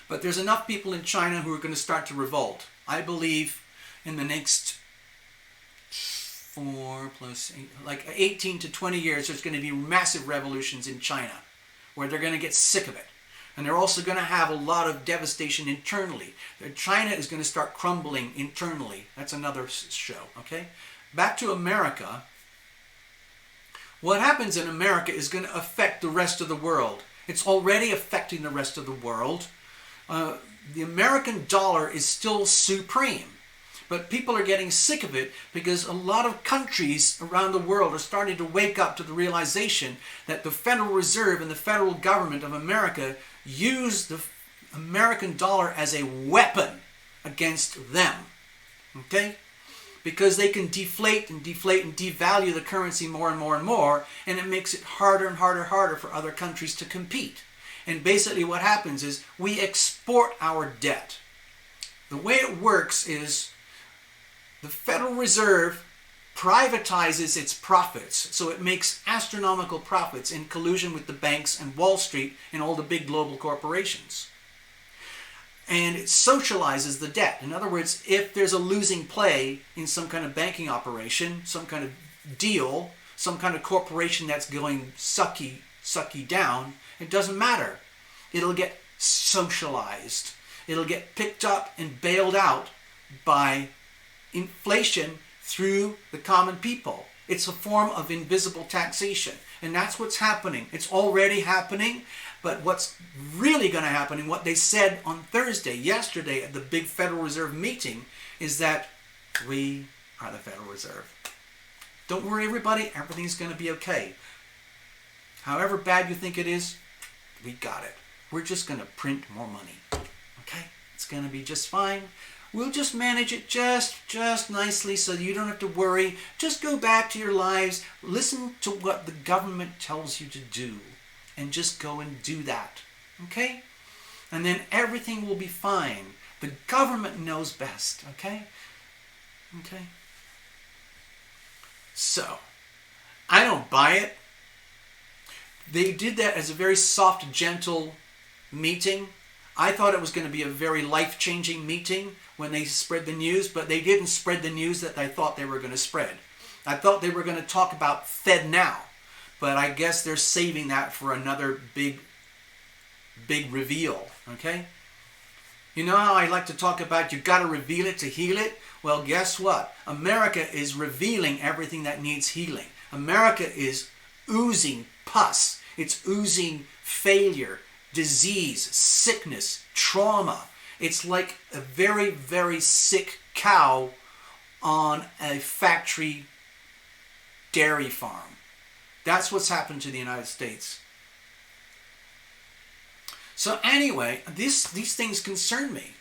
But there's enough people in China who are going to start to revolt. I believe in the next 4 plus 8, like 18 to 20 years, there's going to be massive revolutions in China where they're going to get sick of it. And they're also going to have a lot of devastation internally. China is going to start crumbling internally. That's another show, okay? Back to America. What happens in America is going to affect the rest of the world. It's already affecting the rest of the world. The American dollar is still supreme. But people are getting sick of it because a lot of countries around the world are starting to wake up to the realization that the Federal Reserve and the federal government of America use the American dollar as a weapon against them. Okay? Because they can deflate and deflate and devalue the currency more and more and more, and it makes it harder and harder for other countries to compete. And basically what happens is we export our debt. The way it works is the Federal Reserve privatizes its profits, so it makes astronomical profits in collusion with the banks and Wall Street and all the big global corporations. And it socializes the debt. In other words, if there's a losing play in some kind of banking operation, some kind of deal, some kind of corporation that's going sucky down, it doesn't matter. It'll get socialized. It'll get picked up and bailed out by inflation through the common people. It's a form of invisible taxation. And that's what's happening. It's already happening. But what's really going to happen, and what they said on yesterday at the big Federal Reserve meeting, is that we are the Federal Reserve. Don't worry, everybody. Everything's going to be okay. However bad you think it is, we got it. We're just going to print more money. Okay? It's going to be just fine. We'll just manage it just nicely so you don't have to worry. Just go back to your lives. Listen to what the government tells you to do. And just go and do that. Okay? And then everything will be fine. The government knows best. Okay? Okay? So, I don't buy it. They did that as a very soft, gentle meeting. I thought it was going to be a very life-changing meeting when they spread the news, but they didn't spread the news that I thought they were going to spread. I thought they were going to talk about Fed Now, but I guess they're saving that for another big reveal, okay? You know how I like to talk about you got to reveal it to heal it? Well, guess what? America is revealing everything that needs healing. America is oozing pus. It's oozing failure, disease, sickness, trauma. It's like a very, very sick cow on a factory dairy farm. That's what's happened to the United States. So anyway, these things concern me.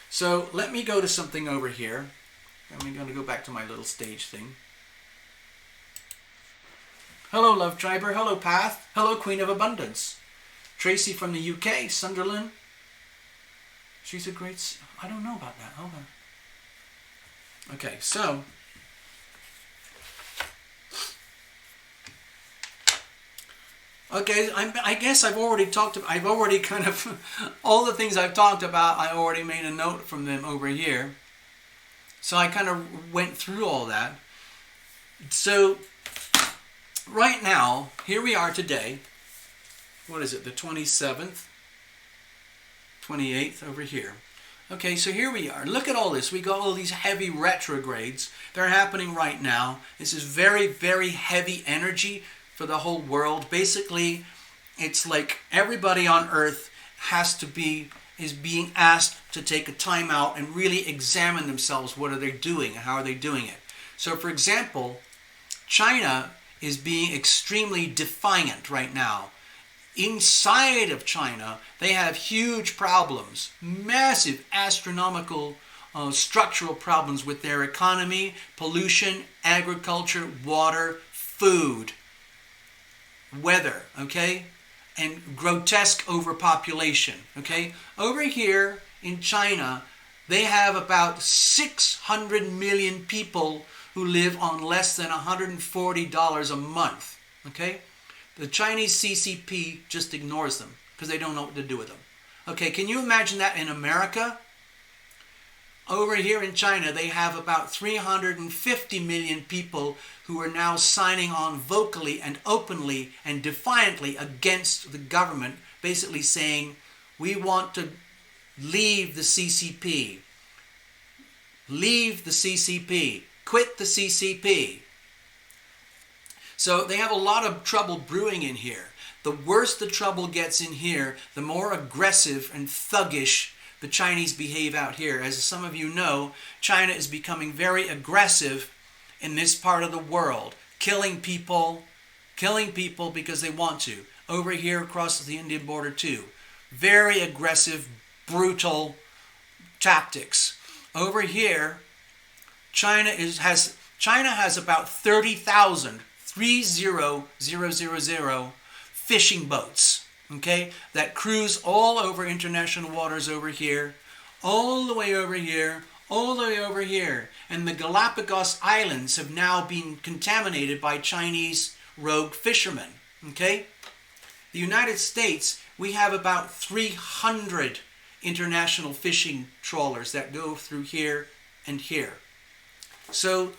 So let me go to something over here. I'm going to go back to my little stage thing. Hello, Love Triber. Hello, Path. Hello, Queen of Abundance. Tracy from the UK, Sunderland. She's a great... I don't know about that. Hold on. Okay, so... Okay, I guess I've already talked about... I've already kind of... all the things I've talked about, I already made a note from them over here. So I kind of went through all that. So... right now, here we are today. What is it? The 27th? 28th over here. Okay, so here we are. Look at all this. We got all these heavy retrogrades. They're happening right now. This is very, very heavy energy for the whole world. Basically, it's like everybody on Earth is being asked to take a time out and really examine themselves. What are they doing and how are they doing it? So, for example, China is being extremely defiant right now. Inside of China, they have huge problems, massive astronomical structural problems with their economy, pollution, agriculture, water, food, weather, okay? And grotesque overpopulation, okay? Over here in China, they have about 600 million people who live on less than $140 a month, okay? The Chinese CCP just ignores them because they don't know what to do with them. Okay, can you imagine that in America? Over here in China, they have about 350 million people who are now signing on vocally and openly and defiantly against the government, basically saying, we want to leave the CCP. Leave the CCP. Quit the CCP. So they have a lot of trouble brewing in here. The worse the trouble gets in here, the more aggressive and thuggish the Chinese behave out here. As some of you know, China is becoming very aggressive in this part of the world, killing people because they want to. Over here across the Indian border too. Very aggressive, brutal tactics. Over here, China has about 30,000 fishing boats, okay, that cruise all over international waters over here, all the way over here, all the way over here. And the Galapagos Islands have now been contaminated by Chinese rogue fishermen, okay? The United States, we have about 300 international fishing trawlers that go through here and here. So,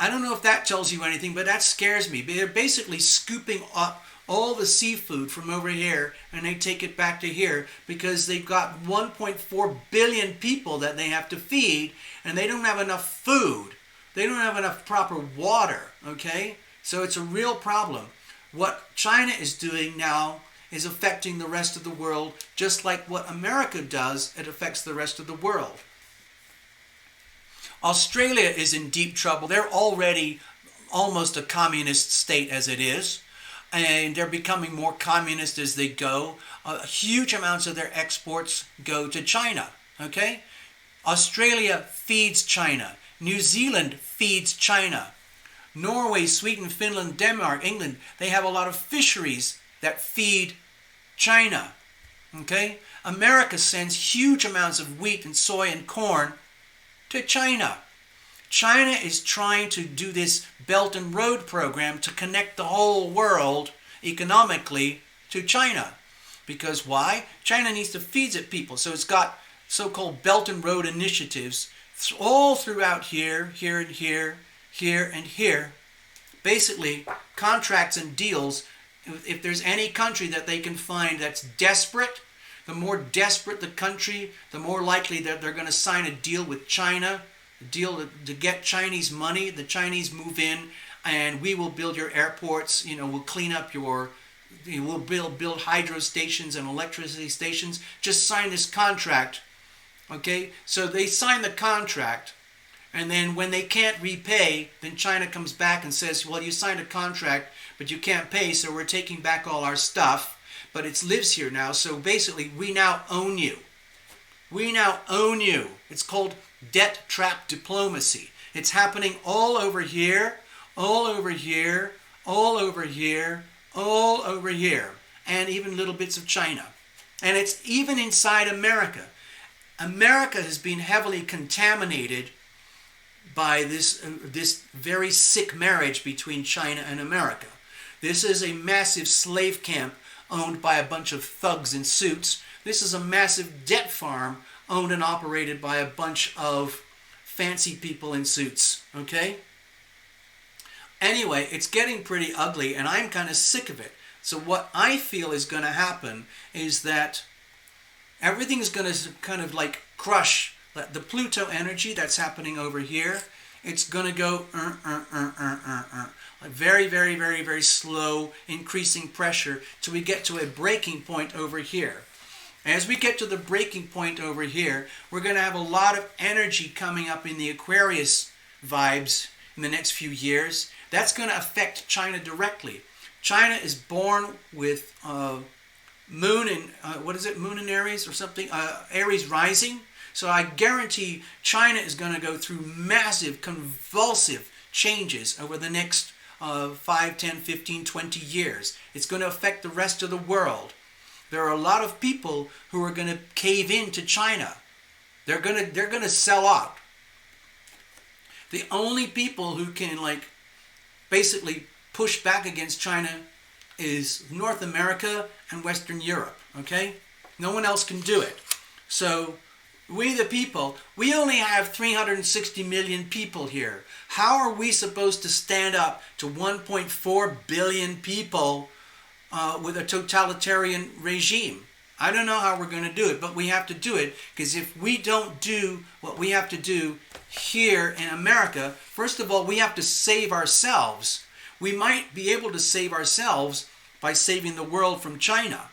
I don't know if that tells you anything, but that scares me. They're basically scooping up all the seafood from over here and they take it back to here because they've got 1.4 billion people that they have to feed and they don't have enough food. They don't have enough proper water, okay? So it's a real problem. What China is doing now is affecting the rest of the world just like what America does, it affects the rest of the world. Australia is in deep trouble. They're already almost a communist state as it is, and they're becoming more communist as they go. Huge amounts of their exports go to China, okay? Australia feeds China. New Zealand feeds China. Norway, Sweden, Finland, Denmark, England, they have a lot of fisheries that feed China, okay? America sends huge amounts of wheat and soy and corn to China. China is trying to do this Belt and Road program to connect the whole world economically to China. Because why? China needs to feed its people. So it's got so-called Belt and Road initiatives all throughout here, here and here, here and here. Basically, contracts and deals. If there's any country that they can find that's desperate, the more desperate the country, the more likely that they're going to sign a deal with China, a deal to get Chinese money. The Chinese move in, and we will build your airports. We'll clean up we'll build hydro stations and electricity stations. Just sign this contract, okay? So they sign the contract, and then when they can't repay, then China comes back and says, well, you signed a contract, but you can't pay, so we're taking back all our stuff. But it lives here now, so basically we now own you. We now own you. It's called debt trap diplomacy. It's happening all over here, all over here, all over here, all over here, and even little bits of China. And it's even inside America. America has been heavily contaminated by this very sick marriage between China and America. This is a massive slave camp owned by a bunch of thugs in suits. This is a massive debt farm owned and operated by a bunch of fancy people in suits, okay? Anyway, it's getting pretty ugly, and I'm kind of sick of it. So what I feel is going to happen is that everything is going to kind of like crush the Pluto energy that's happening over here. It's going to go very, very, very, very slow, increasing pressure till we get to a breaking point over here. As we get to the breaking point over here, we're going to have a lot of energy coming up in the Aquarius vibes in the next few years. That's going to affect China directly. China is born with Moon in Aries or something, Aries rising. So I guarantee China is going to go through massive, convulsive changes over the next 5, 10, 15, 20 years. It's going to affect the rest of the world. There are a lot of people who are going to cave in to China. They're going to sell out. The only people who can basically push back against China is North America and Western Europe, okay? No one else can do it. So we the people, we only have 360 million people here. How are we supposed to stand up to 1.4 billion people with a totalitarian regime? I don't know how we're going to do it, but we have to do it, because if we don't do what we have to do here in America, first of all, we have to save ourselves. We might be able to save ourselves by saving the world from China,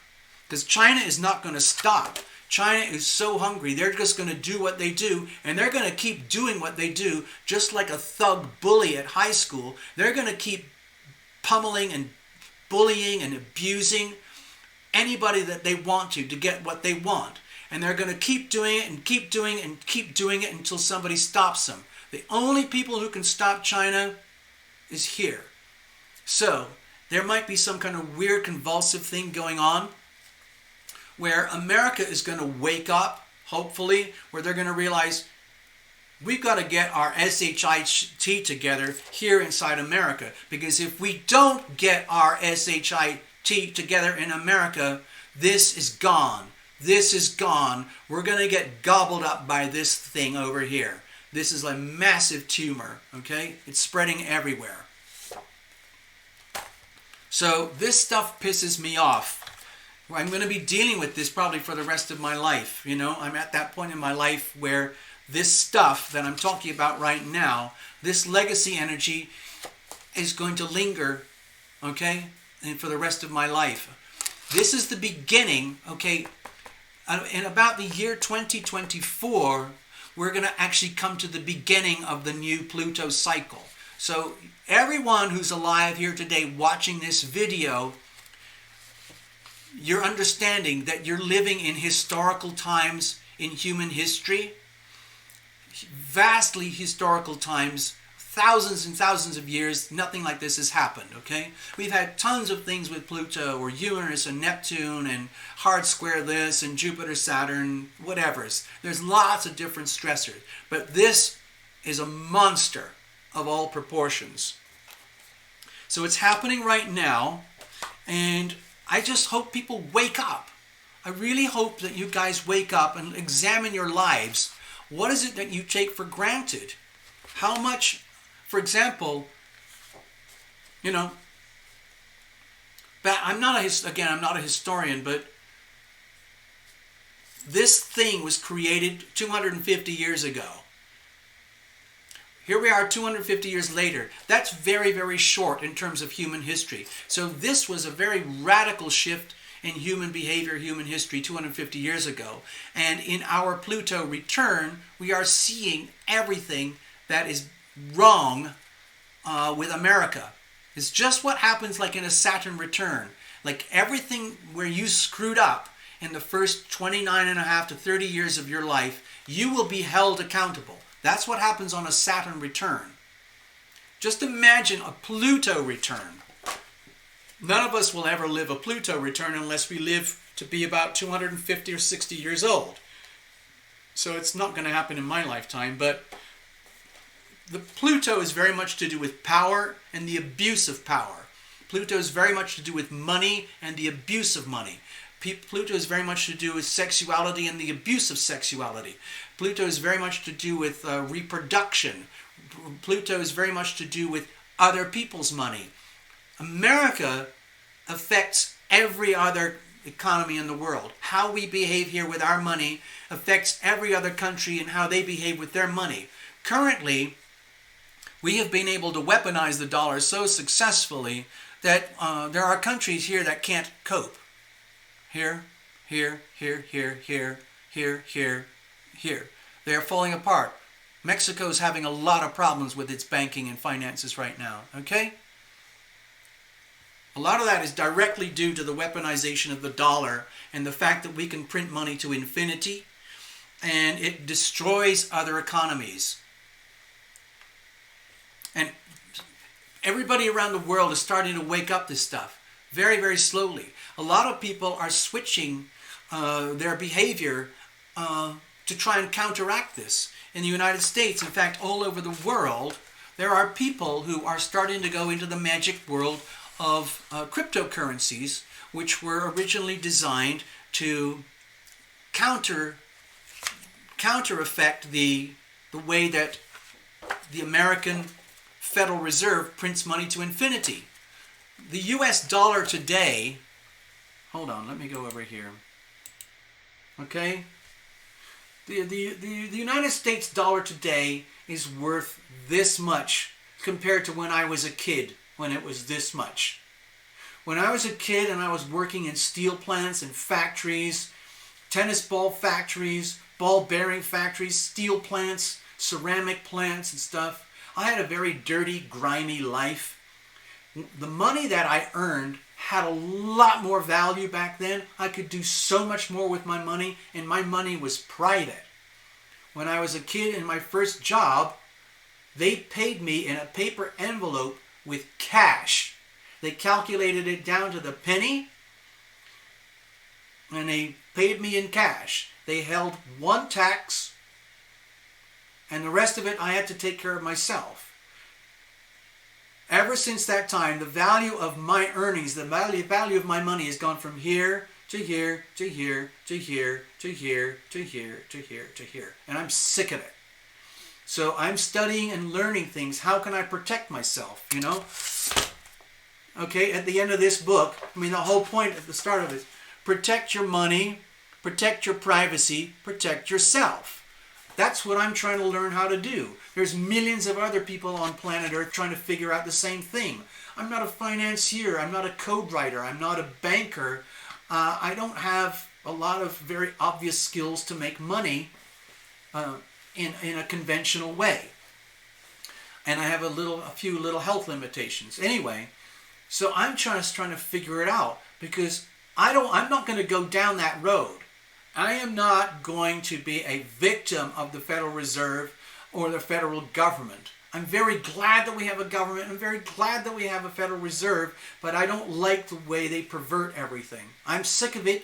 because China is not going to stop. China is so hungry. They're just going to do what they do, and they're going to keep doing what they do, just like a thug bully at high school. They're going to keep pummeling and bullying and abusing anybody that they want to get what they want. And they're going to keep doing it and keep doing it and keep doing it until somebody stops them. The only people who can stop China is here. So there might be some kind of weird convulsive thing going on where America is going to wake up, hopefully, where they're going to realize we've got to get our SHIT together here inside America. Because if we don't get our SHIT together in America, this is gone. This is gone. We're going to get gobbled up by this thing over here. This is a massive tumor, okay? It's spreading everywhere. So this stuff pisses me off. I'm going to be dealing with this probably for the rest of my life. I'm at that point in my life where this stuff that I'm talking about right now, this legacy energy is going to linger, okay, and for the rest of my life. This is the beginning, okay. In about the year 2024, we're going to actually come to the beginning of the new Pluto cycle. So everyone who's alive here today watching this video, you're understanding that you're living in historical times in human history, vastly historical times, thousands and thousands of years. Nothing like this has happened, okay? We've had tons of things with Pluto or Uranus and Neptune and hard square this and Jupiter, Saturn, whatever. There's lots of different stressors. But this is a monster of all proportions. So it's happening right now, and I just hope people wake up. I really hope that you guys wake up and examine your lives. What is it that you take for granted? How much, for example, I'm not a historian, but This thing was created 250 years ago. Here we are 250 years later. That's very, very short in terms of human history. So this was a very radical shift in human behavior, human history 250 years ago. And in our Pluto return, we are seeing everything that is wrong with America. It's just what happens like in a Saturn return. Like everything where you screwed up in the first 29 and a half to 30 years of your life, you will be held accountable. That's what happens on a Saturn return. Just imagine a Pluto return. None of us will ever live a Pluto return unless we live to be about 250 or 60 years old. So it's not going to happen in my lifetime, but the Pluto is very much to do with power and the abuse of power. Pluto is very much to do with money and the abuse of money. Pluto is very much to do with sexuality and the abuse of sexuality. Pluto is very much to do with reproduction. Pluto is very much to do with other people's money. America affects every other economy in the world. How we behave here with our money affects every other country and how they behave with their money. Currently, we have been able to weaponize the dollar so successfully that there are countries here that can't cope. Here, here, here, here, here, here, here, here. They are falling apart. Mexico's having a lot of problems with its banking and finances right now, okay? A lot of that is directly due to the weaponization of the dollar and the fact that we can print money to infinity, and it destroys other economies. And everybody around the world is starting to wake up this stuff very, very slowly. A lot of people are switching their behavior to try and counteract this. In the United States, in fact, all over the world, there are people who are starting to go into the magic world of cryptocurrencies, which were originally designed to counter effect the way that the American Federal Reserve prints money to infinity. The US dollar today, hold on, let me go over here. Okay? The United States dollar today is worth this much compared to when I was a kid, when it was this much. When I was a kid and I was working in steel plants and factories, tennis ball factories, ball bearing factories, steel plants, ceramic plants and stuff, I had a very dirty, grimy life. The money that I earned had a lot more value back then. I could do so much more with my money, and my money was private. When I was a kid in my first job, they paid me in a paper envelope with cash. They calculated it down to the penny, and they paid me in cash. They held one tax, and the rest of it I had to take care of myself. Ever since that time, the value of my earnings, the value of my money has gone from here to here to here to here to here to here to here to here. And I'm sick of it. So I'm studying and learning things. How can I protect myself, you know? Okay, at the end of this book, I mean, the whole point at the start of it, protect your money, protect your privacy, protect yourself. That's what I'm trying to learn how to do. There's millions of other people on planet Earth trying to figure out the same thing. I'm not a financier. I'm not a code writer. I'm not a banker. I don't have a lot of very obvious skills to make money in a conventional way. And I have a few little health limitations. Anyway, so I'm just trying to figure it out because I'm not going to go down that road. I am not going to be a victim of the Federal Reserve or the federal government. I'm very glad that we have a government. I'm very glad that we have a Federal Reserve, but I don't like the way they pervert everything. I'm sick of it,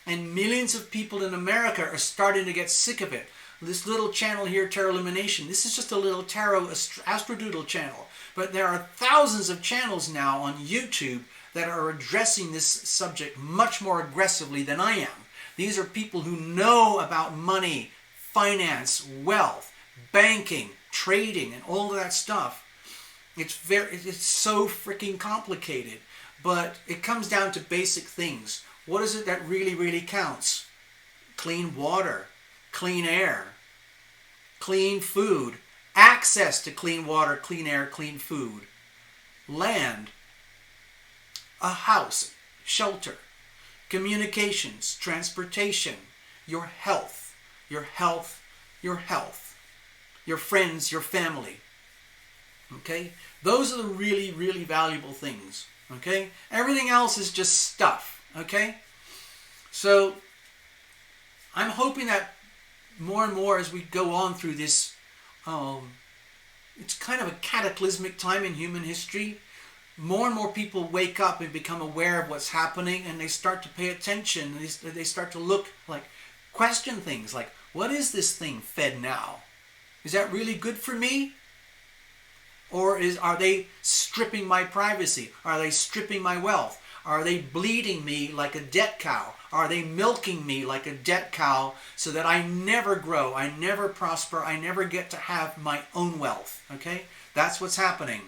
and millions of people in America are starting to get sick of it. This little channel here, Tarot Illumination, this is just a little tarot astrodoodle channel, but there are thousands of channels now on YouTube that are addressing this subject much more aggressively than I am. These are people who know about money, finance, wealth, banking, trading, and all of that stuff. It's so freaking complicated, but it comes down to basic things. What is it that really, really counts? clean water, clean air, clean food, access to clean water, clean air, clean food, land, a house, shelter, communications, transportation, your health, your health, your health, your friends, your family. Okay? Those are the really, really valuable things. Okay? Everything else is just stuff. Okay? So, I'm hoping that more and more as we go on through this, it's kind of a cataclysmic time in human history. More and more people wake up and become aware of what's happening, and they start to pay attention. They start to look, like, question things like, what is this thing fed now? Is that really good for me? Or are they stripping my privacy? Are they stripping my wealth? Are they bleeding me like a debt cow? Are they milking me like a debt cow so that I never grow, I never prosper, I never get to have my own wealth? Okay? That's what's happening.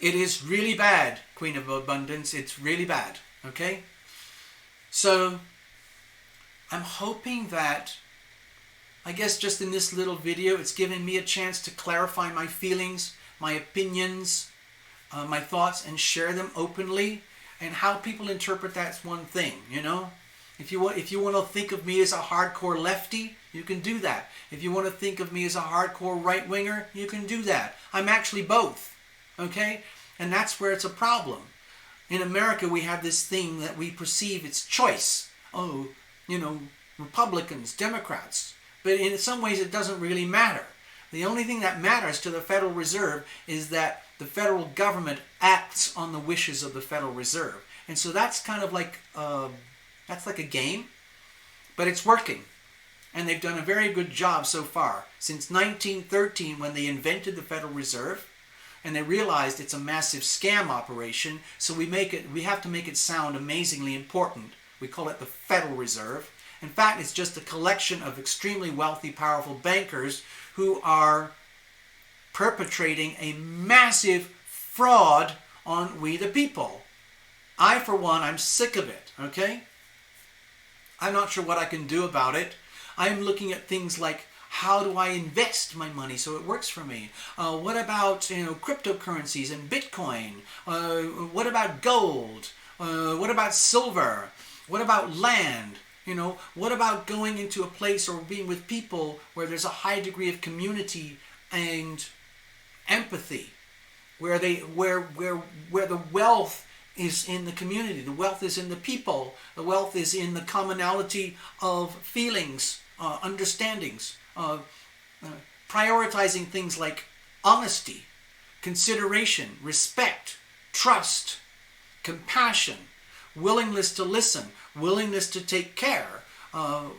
It is really bad, Queen of Abundance. It's really bad. Okay? So, I'm hoping that, I guess just in this little video, it's given me a chance to clarify my feelings, my opinions, my thoughts, and share them openly. And how people interpret that's one thing, you know. If you want to think of me as a hardcore lefty, you can do that. If you want to think of me as a hardcore right-winger, you can do that. I'm actually both. Okay? And that's where it's a problem. In America, we have this thing that we perceive it's choice. Oh, you know, Republicans, Democrats. But in some ways, it doesn't really matter. The only thing that matters to the Federal Reserve is that the federal government acts on the wishes of the Federal Reserve. And so that's kind of like, that's like a game, but it's working. And they've done a very good job so far. Since 1913, when they invented the Federal Reserve, and they realized it's a massive scam operation, so we have to make it sound amazingly important. We call it the Federal Reserve. In fact, it's just a collection of extremely wealthy, powerful bankers who are perpetrating a massive fraud on we the people. I, for one, I'm sick of it, okay? I'm not sure what I can do about it. I'm looking at things like, how do I invest my money so it works for me? What about, cryptocurrencies and Bitcoin? What about gold? What about silver? What about land? What about going into a place or being with people where there's a high degree of community and empathy, where the wealth is in the community, the wealth is in the people, the wealth is in the commonality of feelings, understandings, prioritizing things like honesty, consideration, respect, trust, compassion, willingness to listen, willingness to take care, a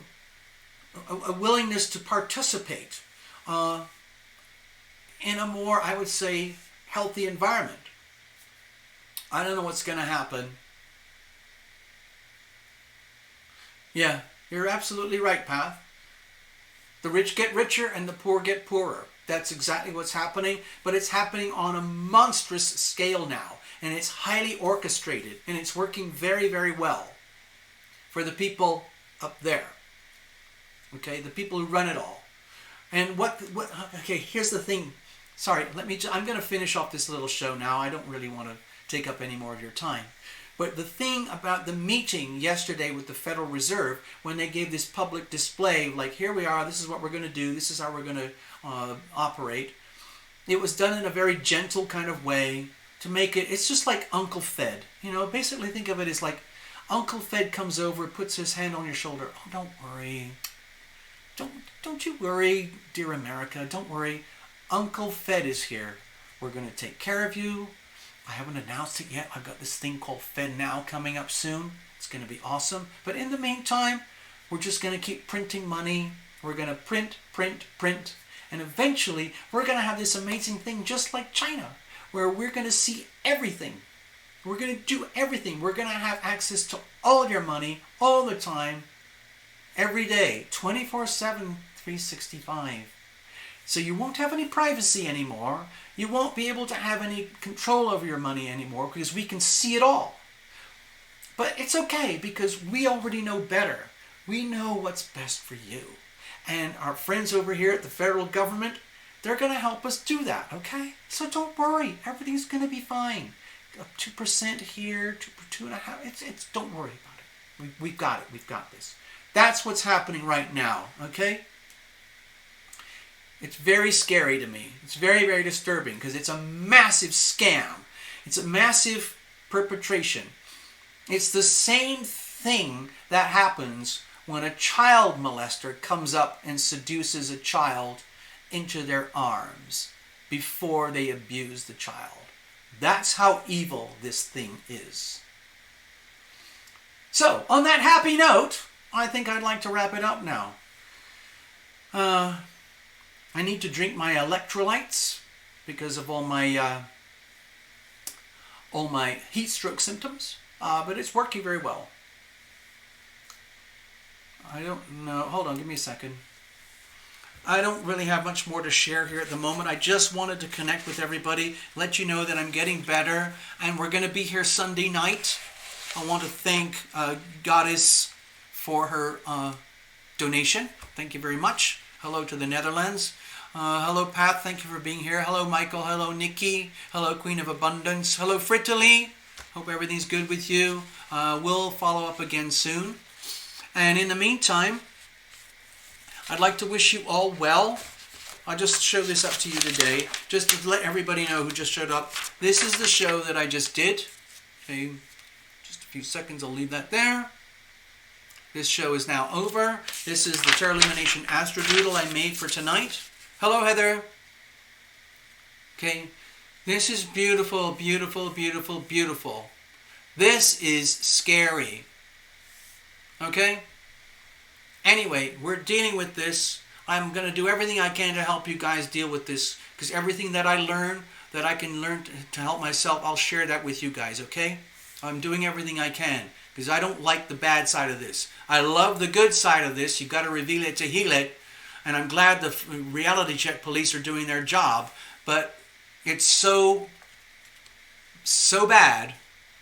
willingness to participate in a more, I would say, healthy environment. I don't know what's going to happen. Yeah, you're absolutely right, Path. The rich get richer and the poor get poorer. That's exactly what's happening, but it's happening on a monstrous scale now, and it's highly orchestrated, and it's working very, very well for the people up there. Okay, the people who run it all. And okay, here's the thing. Sorry, I'm going to finish off this little show now. I don't really want to take up any more of your time. But the thing about the meeting yesterday with the Federal Reserve, when they gave this public display, like, here we are, this is what we're going to do, this is how we're going to operate, it was done in a very gentle kind of way to make it, it's just like Uncle Fed. Basically think of it as like Uncle Fed comes over, puts his hand on your shoulder. Oh, don't worry. Don't you worry, dear America. Don't worry. Uncle Fed is here. We're going to take care of you. I haven't announced it yet. I've got this thing called Fed Now coming up soon. It's going to be awesome. But in the meantime, we're just going to keep printing money. We're going to print. And eventually, we're going to have this amazing thing just like China, where we're going to see everything. We're going to do everything. We're going to have access to all your money all the time, every day, 24/7, 365. So you won't have any privacy anymore. You won't be able to have any control over your money anymore because we can see it all. But it's okay because we already know better. We know what's best for you. And our friends over here at the federal government, they're going to help us do that, okay? So don't worry. Everything's going to be fine. 2% here, 2.5%. Don't worry about it. We've got it. We've got this. That's what's happening right now, okay? It's very scary to me. It's very, very disturbing because it's a massive scam. It's a massive perpetration. It's the same thing that happens when a child molester comes up and seduces a child into their arms before they abuse the child. That's how evil this thing is. So, on that happy note, I think I'd like to wrap it up now. I need to drink my electrolytes because of all my heat stroke symptoms, but it's working very well. I don't know. Hold on, give me a second. I don't really have much more to share here at the moment. I just wanted to connect with everybody, let you know that I'm getting better, and we're going to be here Sunday night. I want to thank Goddess for her donation. Thank you very much. Hello to the Netherlands. Hello, Pat. Thank you for being here. Hello, Michael. Hello, Nikki. Hello, Queen of Abundance. Hello, Frittily. Hope everything's good with you. We'll follow up again soon. And in the meantime, I'd like to wish you all well. I'll just show this up to you today, just to let everybody know who just showed up. This is the show that I just did. Okay, just a few seconds, I'll leave that there. This show is now over. This is the Tarot Lumination Astrodoodle I made for tonight. Hello, Heather. Okay, this is beautiful, beautiful, beautiful, beautiful. This is scary. Okay? Anyway, we're dealing with this. I'm going to do everything I can to help you guys deal with this, because everything that I learn, that I can learn to help myself, I'll share that with you guys, okay? I'm doing everything I can, because I don't like the bad side of this. I love the good side of this. You've got to reveal it to heal it, and I'm glad the reality check police are doing their job, but it's so bad.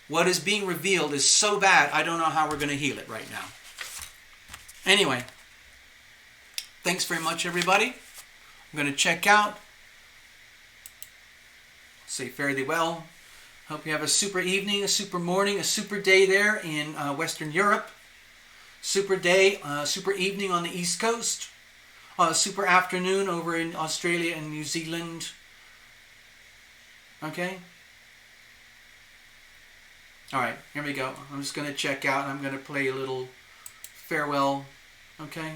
What is being revealed is so bad, I don't know how we're going to heal it right now. Anyway, thanks very much, everybody. I'm going to check out. Say fare thee well. Hope you have a super evening, a super morning, a super day there in Western Europe. Super day, super evening on the East Coast. Super afternoon over in Australia and New Zealand. Okay? Alright, here we go. I'm just going to check out. I'm going to play a little farewell. Okay?